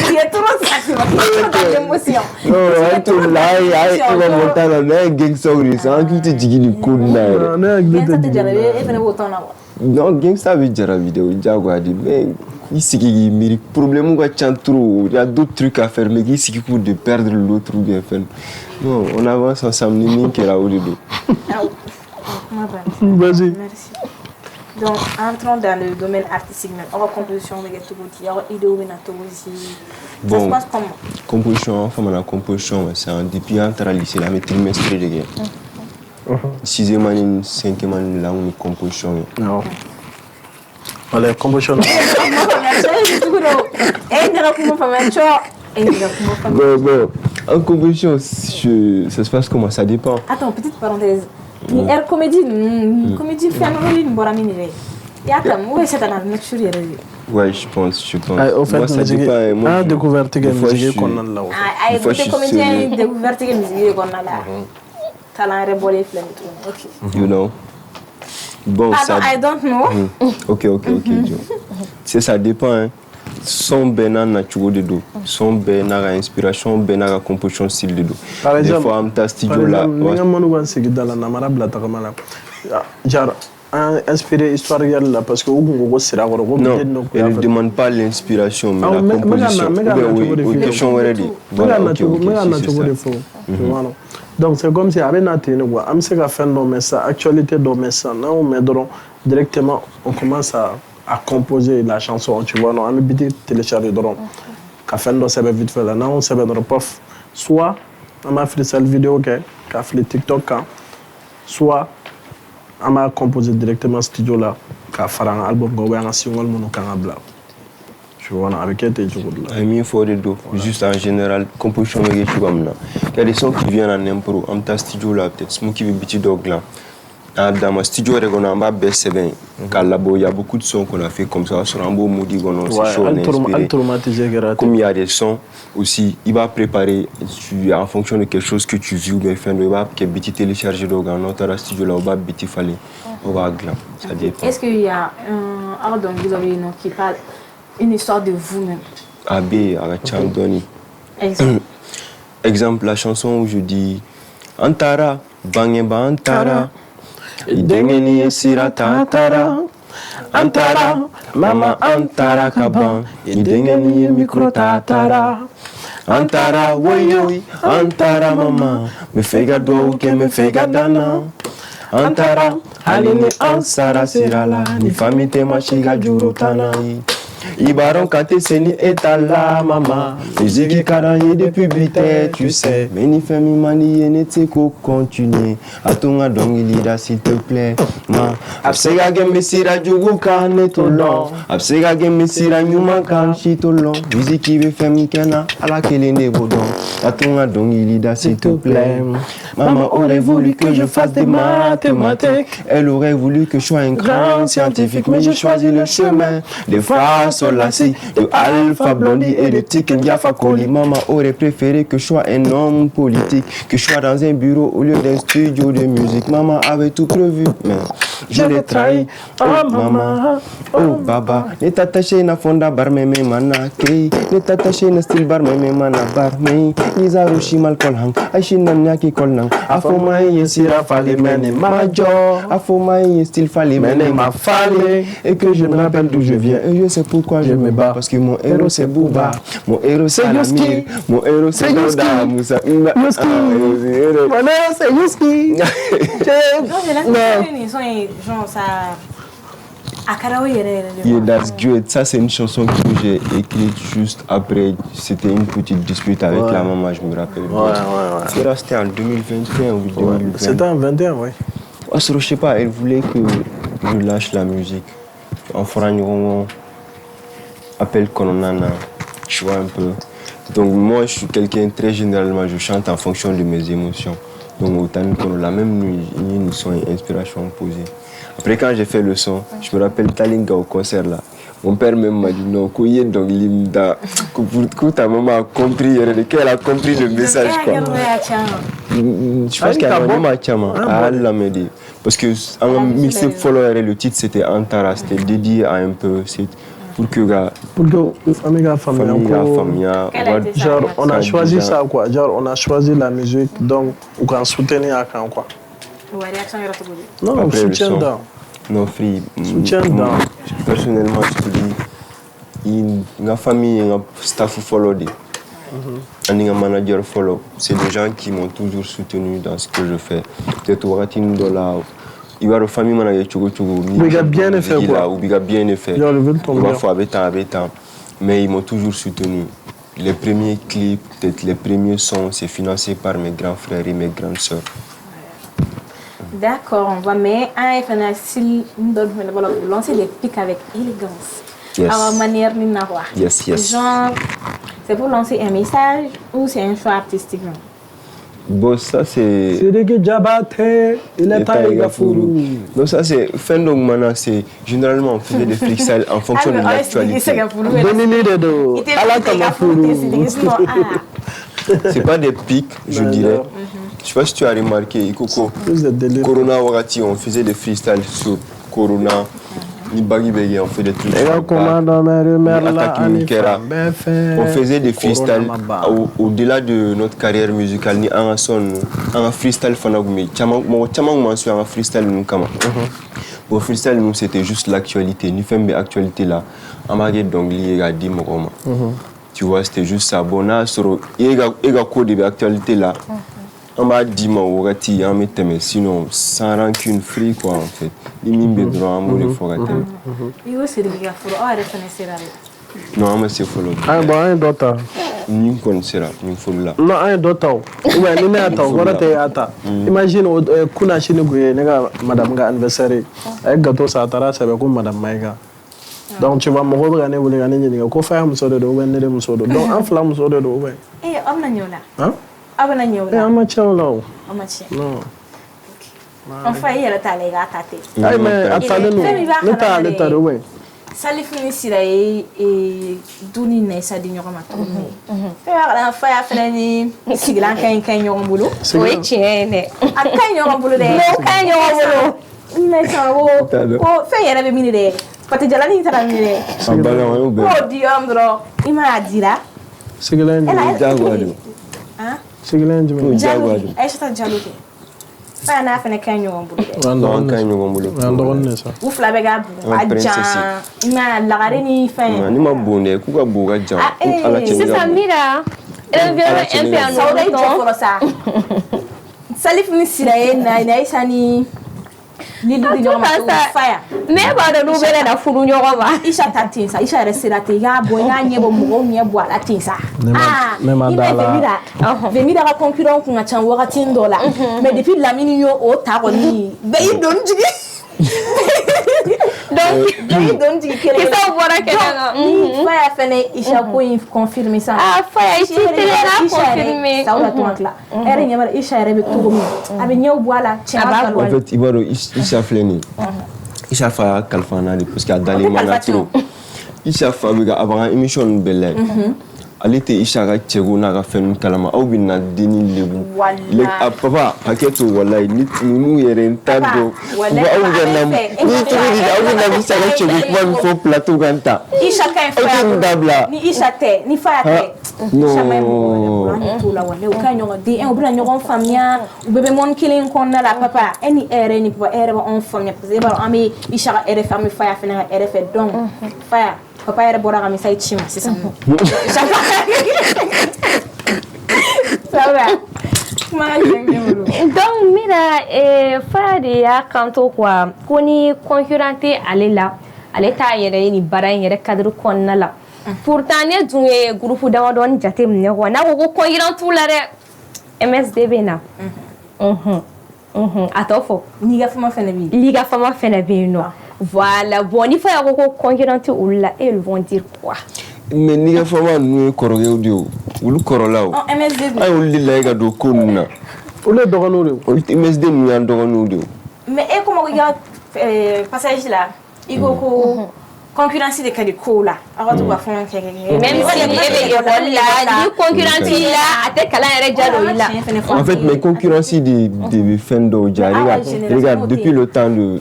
Tu es trop sensible, trop d'émotion. Non, an to la ai ba monta la ne gangsta uri sa an tɛ jigin ni ko na yɛrɛ. ne hakili Gangsta tɛ tɛ jigin jarabi e fana b'o tɔn na wa? Non, gangsta bɛ jarabi de o diyagoya de mais i sigi k'i miiri problème ka ca trop il y a d'autres trucs à faire mais k'i sigi pour de perdre l'autre ou bien fɛn. Non, on avance ensemble ni min kɛra o de don. Vas-y. Merci. Donc, entrons dans le domaine artistique même. On va composition, mais il y a idée ou bien aussi. Ça se passe comment? Composition, enfin la composition, c'est depuis entre lycée la trimestre de guerre. 6e année, 5e année là on composition. Non. Voilà, composition. Bon, en composition, ça se passe comment? Ça dépend. Attends, petite parenthèse. Une comédie, comédie féminine, ouais, je pense. Au fait, moi, ça dépend. Moi, découvert que musique qu'on a là. Ah, des comédiens découvert que musique qu'on a là. Talent rébolé, ok. You know. Bon, ça. I don't know. Ok. C'est ça dépend. Hein. Son ben na cogo de do. Son ben na inspiration, ben na composition style de do. Par exemple, des fois am ta studio là. Ni ngam wan sigi dala na mara bla ta kamala. Jar inspiré histoire là parce que ou go sira ko ko non, elle ne demande pas l'inspiration mais la composition. Oui, question already. Voilà, ok. Donc c'est comme si avec Nathalie quoi, am se ka faire dans ça, actualité dans ça, là on met directement on commence à composer la chanson, tu vois, non, on a télécharger drone. Ka faire dans ça vite fait là, non, on se met dans pof. Soit on a fait cette vidéo que qu'a fait TikTok soit on a composé directement studio là, qu'a fait un album go un single mon kan bla. Tu vois, avec elle tu vois là. Mieux faut de dos, juste en général composition mais je comme là. Il y a des sons qui viennent en impro, en ta studio là peut-être Smokey Biti Dog là. Dans ma studio, on a un baisse bien. Il y a beaucoup de sons qu'on a fait comme ça. Sur un beau moody, c'est chaud, comme il y a des sons aussi, il va préparer en fonction de quelque chose que tu vis ou bien faire. Il va télécharger dans notre studio là, on va faire on va glam. Ça dépend. Est-ce qu'il y a un art qui parle une histoire de vous-même? Abbé, Arachandoni. Exemple, la chanson où je dis Antara, Bangeba Antara. Idengeni sira tantara Antara Mama Antara kaban Idengeni micro tatara Antara woyoy Antara mama Me fega do ke me fega dana Antara Halini ansara sirala Ni famite mashiga jurutana Ibaron kate seni etala mama Musique karaye depuis bité tu sais Meni femi mani yenete ko continuer Atunga dongi lida s'il te plaît ma Absega gemme sira jugu kane tolon Absega gemme sira nyuma kan shitolon Musique be femi kena ala kelene bodon Atunga dongi lida s'il te plaît Maman aurait voulu que je fasse des mathématiques Elle aurait voulu que je sois un grand scientifique Mais j'ai choisi le chemin des phrases Sol, La, Si, de Alpha Blondie et de Tiken Jaffa Koli. Maman aurait préféré que je sois un homme politique, que je sois dans un bureau au lieu d'un studio de musique. Maman avait tout prévu, mais je l'ai trahi. Oh maman, oh baba, ne t'attacher na fonda barme me mana kei, ne t'attacher na style barme me mana barme, ni zarushi mal kolhang, aishi nanyaki kolnang, afoma yesira fali mene majo, afoma style fali mene ma fali, et que je me rappelle d'où je viens, et je sais pourquoi je me bats, parce que mon héros c'est Booba, mon héros c'est Yuski, mon héros c'est Yoda Moussa, Mon héros c'est Yuski. Genre ça. Yeah, that's good. Ça, c'est une chanson que j'ai écrite juste après. C'était une petite dispute avec la maman, je me rappelle. C'était en 2021 ou 2020. C'était en 2021, oui. Je sais pas, elle voulait que je lâche la musique. En franc appelle Kononana, tu vois un peu. Donc moi, je suis quelqu'un très généralement, je chante en fonction de mes émotions. Donc autant que la même nuit, nous sommes inspiration posée. Après quand j'ai fait le son, je me rappelle Talinga au concert là. Mon père même m'a dit non, Kouye donc Limda, que ta maman a compris, qu'elle a compris le message quoi. Je pense qu'elle a vraiment elle m'a dit. Parce que en mixé follower le titre c'était Antara, c'était dédié à un peu pour que famille, genre on a choisi ça quoi, genre on a choisi la musique donc on peut soutenir à quand quoi. Non, on soutient dans. Non, free. Soutien dans. Personnellement, je te dis, ma famille, un staff follow, un manager follow. C'est des gens qui m'ont toujours soutenu dans ce que je fais. Peut-être au Ratin Dola, il va la famille manager Chogo. Il a bien fait quoi. Il a bien fait. Mais ils m'ont toujours soutenu. Les premiers clips, peut-être les premiers sons, c'est financé par mes grands frères et mes grandes sœurs. D'accord, on va mais lancer des pics avec élégance. Yes. À la manière de n'avoir. Yes. Genre, c'est pour lancer un message ou c'est un choix artistique? Bon, ça c'est. C'est que Jabate, il est taïga fourou. Donc ça c'est fin donc maintenant c'est généralement on faisait des freestyles en fonction de l'actualité. C'est pas des pics, je dirais. Je sais pas si tu as remarqué, Coco, Corona Wakati, on faisait des freestyles sur Corona, ni Baggy Beggy, on fait des trucs sur on faisait des freestyles au-delà de notre carrière musicale, ni en son, en freestyle fanagumi, chamang mensu en freestyle nous kama. Pour freestyle nous c'était juste l'actualité, ni fait mes actualités là, en magé donc lié à 10 moroma. Tu vois, c'était juste ça. Bon, là, sur il y a code de l'actualité là. On m'a dit, sinon, sans rancune, free quoi en fait. Il m'a mis droit à mon effort. Non, mais c'est follow. Ah, bon, un d'autre. Ni connaissera, ni follow. Non, un d'autre. Ouais, ni n'ata, voilà t'es ata. Imagine, kuna chini guye, nega madame ga anniversaire. Avec gâteau ça tara, ça va comme madame Maïga. Donc tu vas me regarder, vous regardez, vous allez faire un sodo, vous allez me sodo. Donc un flamme sodo, ouais. Eh, on a nyola. Hein? Abana nyola. Eh, amateur là. Amateur. Non. On fait y aller taler gâté. Ah mais attendez nous. Ne pas aller taler ouais. Salifini sira e duni ne sa di nyoma to. Ala fa ya fenani siglan kan nyoma bulu. Oui, tiene. Akan nyoma bulu de. No kan nyoma bulu. Ne sa wo ko fe yara be mini de. Pati jalani tara mini de. Ko di amdro ima dira. Siglan jagwadu. Hein? Siglan jagwadu. Aisha ta jaluke. Fa na fene kan nyoma bulu de. Non kan nyoma bulu. Andon ça. Ou fla be ga ajan. Ma lagare ni fa. Ni ma bonde ku ka boga jan. Ala c'est ça mira. Environnement un peu Salif ni siraye na isa ni Lili di nyoma fire. Mais ba da nouvelle na furu nyoma. Isha tatinsa, Isha resirate ga boya nyebo mo nyebo ala tinsa. Ah, Vemira ka concurrent ku ngachan wakati ndola. Mais depuis la mini yo o ta koni. Be don jigi. Donc, il faut voir à quel moment. Faya fene Isha ko confirmer ça. Ah, Faya Isha tellement confirmer. Ça on a tout là. Elle nyama Isha rebe tout mi. Abi nyew boala tiens. En fait, Ibaro Isha fleni. Isha fa kalfana parce qu'il y a dans les manatro. Isha Fabrica avant émission belle. Elle était Isha Tchego na fait kalama au bina deni lebu. Le papa paquet wala ni nous yeren tado. Wa au na ni tu na Isha Tchego pour faire plateau ganta. Isha kan fa. Ni Isha te, ni fa te. Non. La wala o kan ñogo di en obra ñogo famia o bébé mon killing kon na la papa eni ere ni papa ere on famia parce que ba ami Isha ere famille fa ya fena ere fait donc fa papa ere bora kami sai chima c'est ça. Ça va. Donc mira Fadi ya kanto kwa koni concurrente ale la ale ta yere ni bara yere cadre kon na la pourtant ne dunye groupe dawadon jate mne ko na ko concurrent tout la re MSDB na atofo liga fama fena bi no voilà bon il faut ya ko concurrente ou la ils vont dire quoi mais liga fama nous koroge audio ulu korolao MSDB ay uli la ga do konuna ule dogano de MSD nous en dogano de mais et comment regarde passage là il go concurrence de kadi kola awatu ba fon keke même si ebe yo la ni concurrence la ate kala ere jalo ila en fait mes concurrences de Fendo regarde depuis le temps de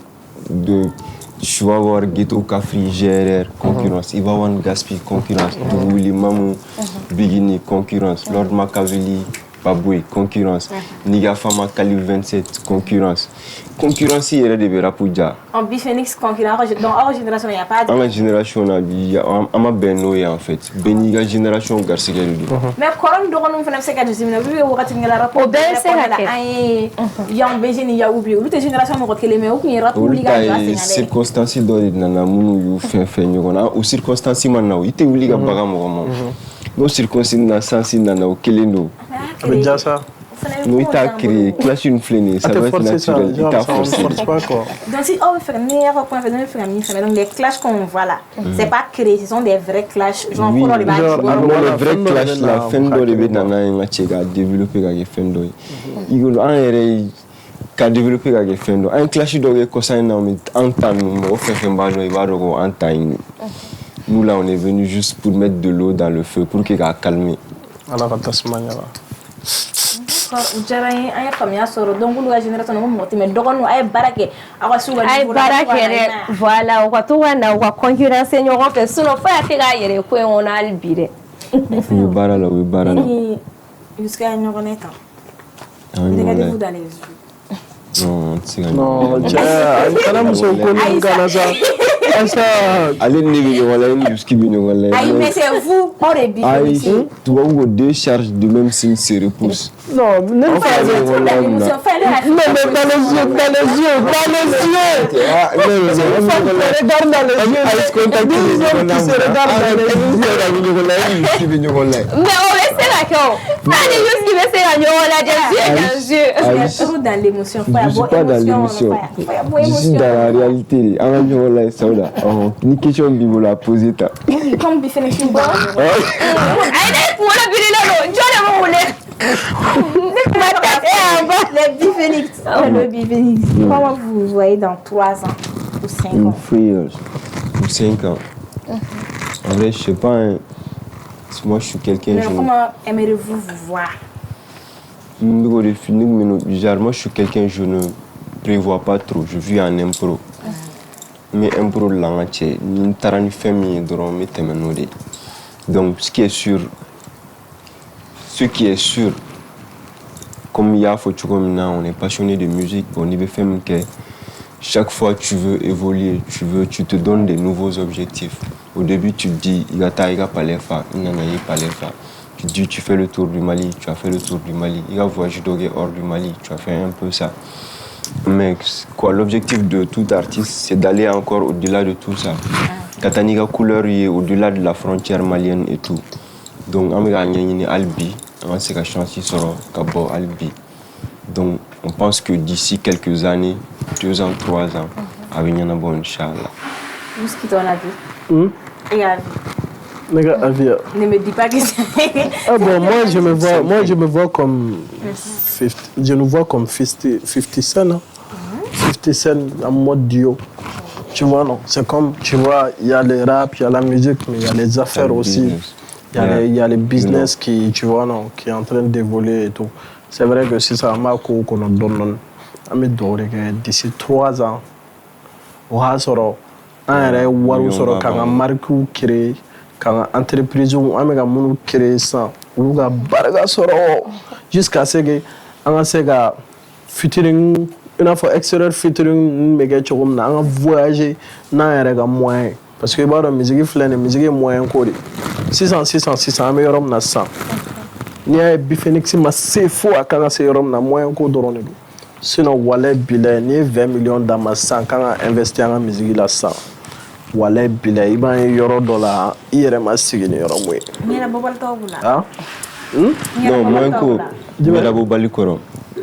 tu vas voir Ghetto Cafri GRR concurrence il va avoir une gaspille concurrence Willy Mamou Bigini concurrence Lord Machiavelli Baboué concurrence Niga Fama Kali 27 concurrence il de Berapuja en Biphoenix concurrent dans our génération il y a pas de ma génération ama Beno en fait Beniga génération Garcia mais koron do kono fana seka dizimina bi wakati ngala rapport ben c'est ay yang bejini ya ubi lu te génération mo ko kele me o kunye rapport liga ya circonstances do na munu yu fe nyogona o circonstances man na ite liga baga mo no circonstances na sensi na o kelendo avec ça nous il t'a créé clash une flânée ça doit être naturel il t'a forcé donc si on fait meilleur point de famille donc les clashs qu'on voit là c'est pas créé ce sont des vrais clashs genre oui, les vrais clashs la Fendo le nana nga chega développer ga Fendo il en ere ka développer ga Fendo un clash do ko ça na mais en temps nous on fait mbalo il va dogo en temps nous là on est venu juste pour mettre de l'eau dans le feu pour qu'il va calmer alors tasmania là Jarain ay famia soro donc lu génération mo moti mais dogon ay barake awa suwa ay barake voilà o to wana o concurrence ñoko fe suno fa te ga yere ko on albire oui barala jusqu'à ñoko neta regardez-vous dans les yeux non kana muso ko ngana ça allez ne wala ni jusqu'à bino wala ay mais c'est vous on est bien tu vois où deux charges de même signe se repoussent non ne pas dans les yeux dans l'émotion je suis pas dans l'émotion je suis dans la réalité ni question bibo la poser ta comme Biphoenix bon le Biphoenix comment vous voyez dans 3 ans ou 5 ans 5 ans en vrai je sais pas moi je suis quelqu'un mais comment aimeriez-vous vous voir moi je suis quelqu'un je ne prévois pas trop je vis en impro mais impro langa che ni tarani famille dron mi temenode donc ce qui est sûr comme il y a on est passionné de musique on y veut faire que chaque fois tu veux évoluer tu te donnes des nouveaux objectifs au début tu te dis il y a pas les faire tu dis tu fais le tour du Mali tu as fait le tour du Mali il y a voyagé hors du Mali tu as fait un peu ça. Mais quoi, l'objectif de tout artiste, c'est d'aller encore au-delà de tout ça. Kataniga couleur est au-delà de la frontière malienne et tout. Donc, on a Albi, on sait que chanter sur Kabo Albi. Donc, on pense que d'ici quelques années, 2 ans, 3 ans, à venir bon, Inch'Allah. Où est-ce que tu en as vu? Et à vie. Ne me dis pas que c'est. Ah bon, moi je me vois comme 50 Cent. 50 Cent en mode duo. Tu vois, non, c'est comme, tu vois, il y a les rap, il y a la musique, mais il y a les affaires aussi. Il y a les business qui, tu vois, non, qui est en train d'évoluer et tout. C'est vrai que si ça m'a qu'on a donné, d'ici 3 ans, on va sortir un warou soro kanga marque créer kanga entreprise ou amega munu créer ça ou ga barga soro jusqu'à ce que on se ga featuring une fois extérieur featuring mega chogom na on voyager na yere ga moyen parce que ba do musique flene musique moyen ko 600 meilleur na 100 ni ay bi phoenix ma c'est fou akanga se yorom na moyen ko dorone sinon wale billet ni 20 millions dans ma 100 kanga investir en musique la 100 wale billet i b'a ye yɔrɔ dɔ la i yɛrɛ ma sigi ni yɔrɔ mun ye. Ɲɛna bɔbali t'aw bolo. Ah? Non, moins ko ɲɛna bɔbali kɔrɔ.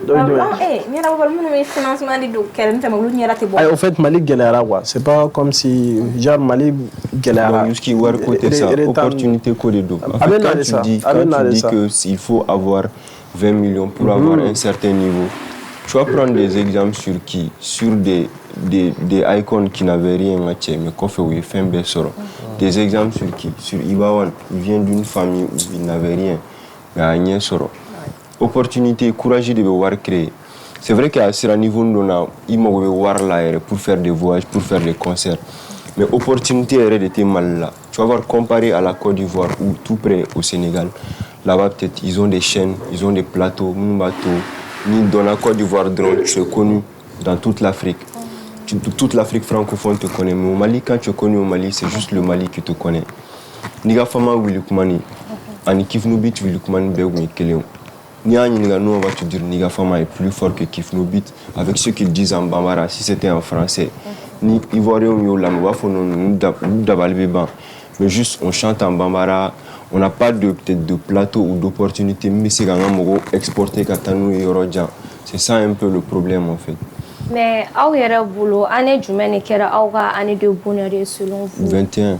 Ɲɛna bɔbali minnu bɛ financement di don kɛrɛn tɛmɛ olu ɲɛda tɛ bɔ. Au fait Mali gɛlɛyara quoi, c'est pas comme si genre Mali gɛlɛyara. Jusqu'y wari ko tɛ sa, opportunité ko de don. A bɛ na de sa, a bɛ na de sa. Quand tu dis qu'il faut avoir 20 millions pour avoir un certain niveau, tu vas prendre des exemples sur qui? Sur des icônes qui n'avaient rien à faire, mais qu'on fait oui, fin soro. Des exemples sur qui? Sur Ibawan, il vient d'une famille où il n'avait rien, mais à rien soro. Opportunité, courage de voir créer. C'est vrai qu'à ce niveau, il m'a voir là pour faire des voyages, pour faire des concerts. Mais opportunité était mal là. Tu vas voir comparé à la Côte d'Ivoire ou tout près au Sénégal. Là-bas peut-être ils ont des chaînes, ils ont des plateaux, ni dans la Côte d'Ivoire, tu es connu dans toute l'Afrique. Toute l'Afrique francophone te connaît. Mais au Mali, quand tu es connu au Mali, c'est juste le Mali qui te connaît. Niga fama Willikumani, ani Kifnubit Willikumani Beoumi Keleo. Nia Niga, nous on va te dire Niga fama est plus fort que Kifnubit avec ce qu'ils disent en Bambara. Si c'était en français, ni Ivoirien ou Lamouafo, nous d'abalbeban. Mais juste on chante en Bambara. On n'a pas peut-être de plateau ou d'opportunité, mais c'est quand même exporter Katanou et Yorodjan. C'est ça un peu le problème en fait. Mais au yɛrɛ bolo année jumɛn de kɛra aw ka année de bonheur selon vous? 2021,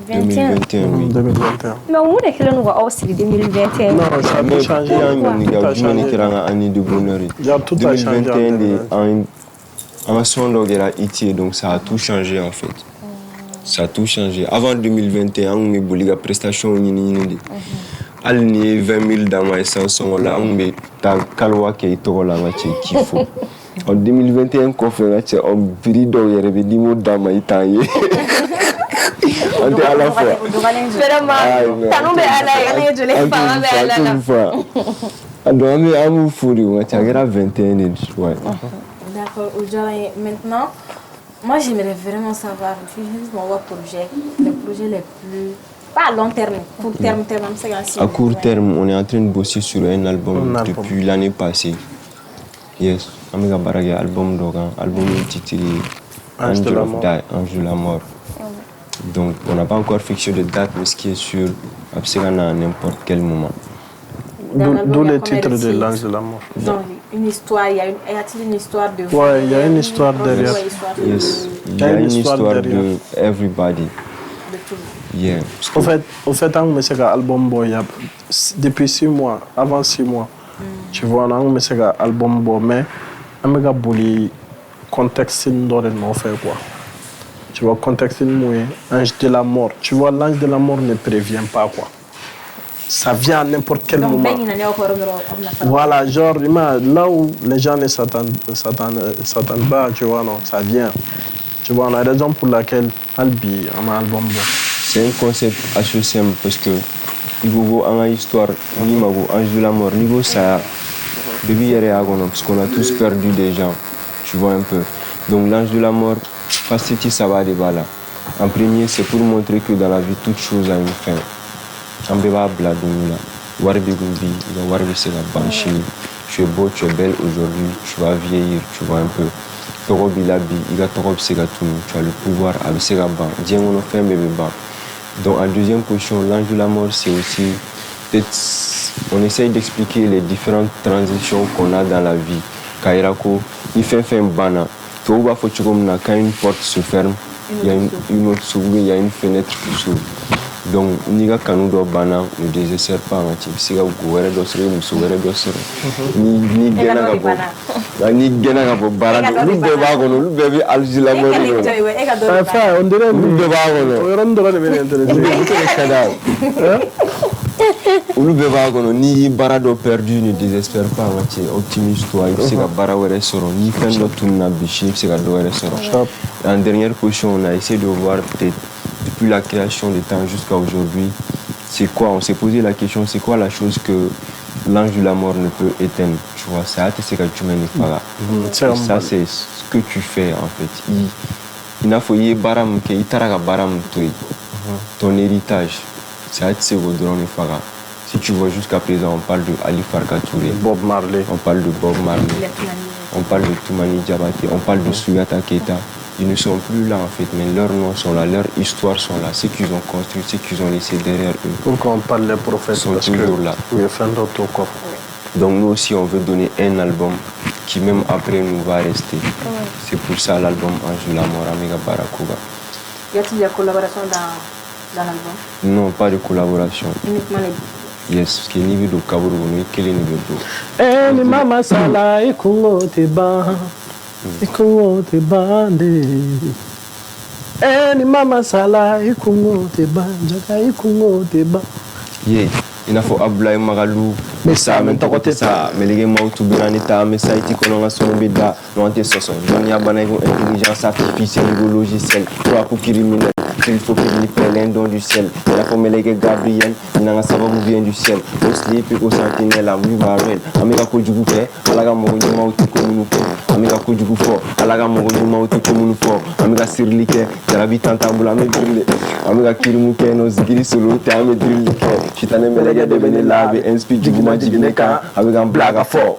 oui. 2021. Mais mun de kɛlen don ka aw sigi 2021? Non, ça a tout changé. Jumɛn de kɛra an ka année de bonheur? Tout a changé. 2021 en un son de la IT, donc ça a tout changé en fait. Ça a tout changé. Avant 2021, on a eu des prestations. On a eu 20 000 dans ma essence. On a eu des calwa qui est au faut. En 2021, on a fait un bris d'or et des mots dans ma italie. On est à la fois. Vraiment, ça nous met à la je l'ai pas. On a un fou, on a 21 ans. D'accord, aujourd'hui, maintenant. Moi, j'aimerais vraiment savoir, mon projet, les projets les plus... Pas à long terme, court terme, à court terme, on est en train de bosser sur un album depuis l'année passée. Yes, on a un album intitulé Ange de la mort. Donc, on n'a pas encore fixé de date, mais ce qui est sûr, c'est à n'importe quel moment. D'où le titre de l'Ange de la mort. Donc, une histoire, y a-t-il une histoire de... Oui, il y a une histoire derrière. Yes, il y a une histoire de everybody. De tout. Yeah. Au fait, on a un album boy depuis 6 mois, avant 6 mois. Tu vois, on a un album boy, mais on a un contexte dans le quoi. Tu vois, contexte Ange de la mort. Tu vois, l'ange de la mort ne prévient pas quoi. Ça vient à n'importe quel moment. Voilà, genre, là où les gens ne s'attendent pas, tu vois, non, ça vient. Tu vois, on a raison pour laquelle Albi a un album bon. C'est un concept assez simple parce que niveau en histoire, niveau Ange de la mort, niveau ça, depuis parce qu'on a tous perdu des gens, tu vois un peu. Donc l'ange de la mort, facile ça va de là. En premier, c'est pour montrer que dans la vie, toute chose a une fin. Tu es beau, tu es belle aujourd'hui, tu vas vieillir, tu vois un peu. Tu as le pouvoir à donc en deuxième position, l'ange de la mort, c'est aussi on essaye d'expliquer les différentes transitions qu'on a dans la vie. Kairako, il fait un bana. Quand une porte se ferme, il y a une autre s'ouvre, il y a une fenêtre qui s'ouvre. Donc ni ka kanu dɔ banna ne désespère pas en fait se ka go wɛrɛ dɔ sɔrɔ muso wɛrɛ dɔ sɔrɔ ni gɛnna ka bɔ ni gɛnna ka bɔ baara dɔ olu bɛɛ b'a kɔnɔ olu bɛɛ bɛ Algérie la bɔ olu frère on dirait bɛɛ b'a kɔnɔ o yɔrɔ dɔrɔn de bɛ ne intéresser olu bɛɛ b'a kɔnɔ ni baara dɔ perdu ne désespère pas en fait optimiste toi i bɛ se ka baara wɛrɛ sɔrɔ ni fɛn dɔ tununa bi sini i bɛ se ka dɔ wɛrɛ sɔrɔ en dernière position on a essayé de voir peut-être depuis la création des temps jusqu'à aujourd'hui, c'est quoi? On s'est posé la question, c'est quoi la chose que l'ange de la mort ne peut éteindre? Tu vois, ça c'est que tu m'en pas là. Ça c'est ce que tu fais en fait. Il n'a pas eu baram que il t'a baram ton héritage. Ça c'est au drone fara. Si tu vois jusqu'à présent, on parle de Ali Farka Touré, Bob Marley, on parle de Bob Marley, on parle de Toumani Diabaté, on parle de Souyata Keita. Ils ne sont plus là en fait, mais leurs noms sont là, leurs histoires sont là, ce qu'ils ont construit, ce qu'ils ont laissé derrière eux. Pourquoi on parle des prophètes? Sont toujours là. Donc nous aussi on veut donner un album qui même après nous va rester. C'est pour ça l'album Ange de la Mort, Amiga Barakuba. Y a-t-il de la collaboration dans l'album? Non, pas de collaboration. Uniquement les... Yes, parce qu'il y a niveau de Kabourou, nous quel est niveau de... Eh ni mama sala ikungo te ba. Ikungo te bande. Eh ni mama sala ikungo te ba. Jaka ikungo te ba. Yeah, il a faut Ablaye Magalou. Mais ça, mais t'as côté ça. Mais les gens tout bien en état, mais ça été qu'on a son bida. Non, t'es soso. Il y a une intelligence artificielle, un logiciel. Toi pour criminel, il faut qu'il y ait plein don du ciel. Il a formé les Gabriel, il n'a pas savoir où vient du ciel. Au slip et au sentinelle, à Mubarel. Amiga Kodjugou fait, à la gamme au mauti comme nous fait. Amiga Kodjugou fort, à la gamme au mauti comme nous fort. Amiga Sirlike, t'as la vie tant à boula me brûler. Amiga Kirimouke, nos zigiri solo, t'as me brûler. Chitane Melega devenir là, et inspire du goût. Avec un blague fort.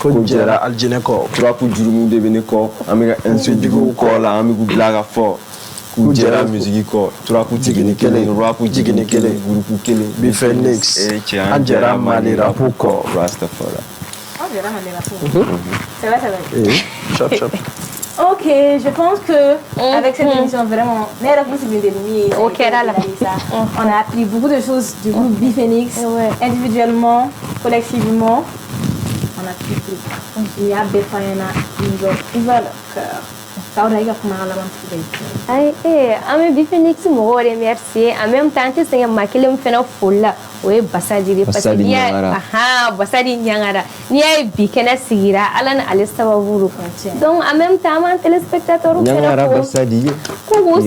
Kodjera Algineko. Trois pour Jurumu devenir avec un seul du goût, là, avec un blague fort. Kodjera musique, trois pour Tignikele, rap pour Tignikele, groupe Kele, Bifenix, Angela Malira Pouko, Rastafari. Angela Malira Pouko. C'est vrai, c'est vrai. Chop, chop. Ok, je pense que avec cette émission vraiment, on a appris beaucoup de choses du groupe Bifenix, individuellement, collectivement. On a appris tout. Il y a Befayana, il va le cœur. Ça aurait été comme un Aïe, ame Bifenix mo remercier en même temps que c'est un maquille me fait folle. Oui, Basadi parce que ni Basadi Nyangara ni ay bikena sigira alana alestawa vuru. Donc en même temps un téléspectateur Nyangara Basadi. Kugu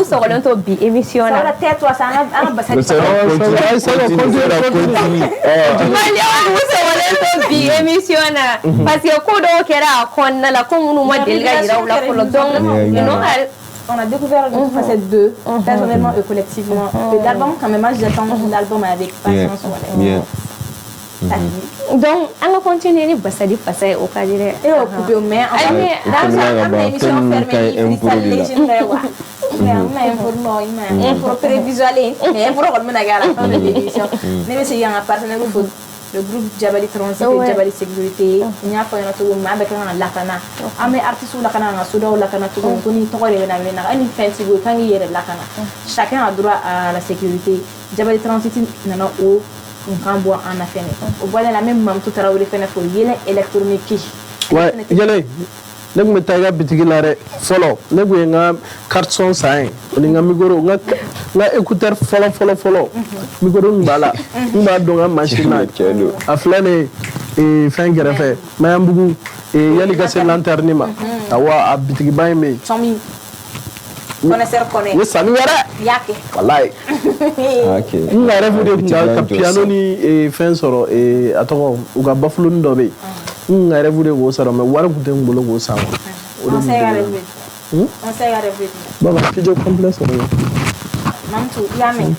sorolento bi émission ça la tête toi ça un Basadi. Ça bi émission parce que ko do kera kon na la ko munu ma delga ira la ko donc you know on a découvert le facette 2, personnellement et collectivement. L'album, quand même, j'attends l'album avec patience. Donc, on va continuer à passer au cas de et au coupé au main. Dans une émission fermée, il faut légendaire. Il faut prévisualiser. Il faut remettre à la fin de l'émission. Mais c'est un partenaire au foot. Le groupe Jabali Transit et Jabali Sécurité, il y a pas un tour, mais avec un lacana. Ah, mais artiste ou lacana, un soda ou lacana, tout le monde, on y trouve les navettes, une fin, si vous quand il y a lacana. Chacun a droit à la sécurité. Jabali Transit, n'a pas où on can boire en affaire. Au bois de la même maman, tout à l'heure, il fait pour y aller électronique. Ouais, y aller. Ne me taille bitigi lare follow ne bu nga carte son sain ni nga migoro nga écouteur follow migoro ngala ngba do nga machine a flane e fin greffe mayambugu e yali gasse lanterne ma awa a bitigi bay me somi connaisseur connaît oui sami yara yake wallahi OK nga refu de nga piano ni e fin soro e atoko uga bafulo ndobe nga refu de go soro me wara ku den bolo go sawa on s'est arrivé on s'est arrivé baba studio complexe mamtu yame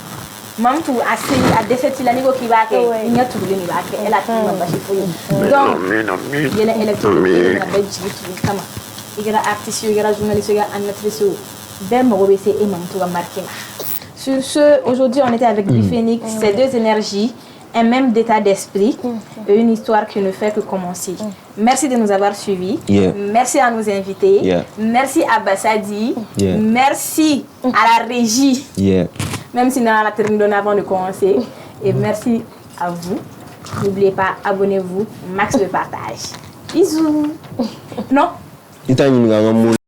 mamtu asi a deseti la nigo kibake nya tubuli ni bake ela tuma bashi fuyi donc yele électronique na beji kama igara artiste igara journaliste igara animatrice ben robese et mamtu ga marqué. Sur ce, aujourd'hui on était avec Bifenix, ces deux énergies un même d'état d'esprit et une histoire qui ne fait que commencer. Merci de nous avoir suivis. Merci à nos invités. Merci à Bassadi. Merci à la régie. Même si nous avons la terminée avant de commencer. Et merci à vous. N'oubliez pas, abonnez-vous, max de partage. Bisous. Non?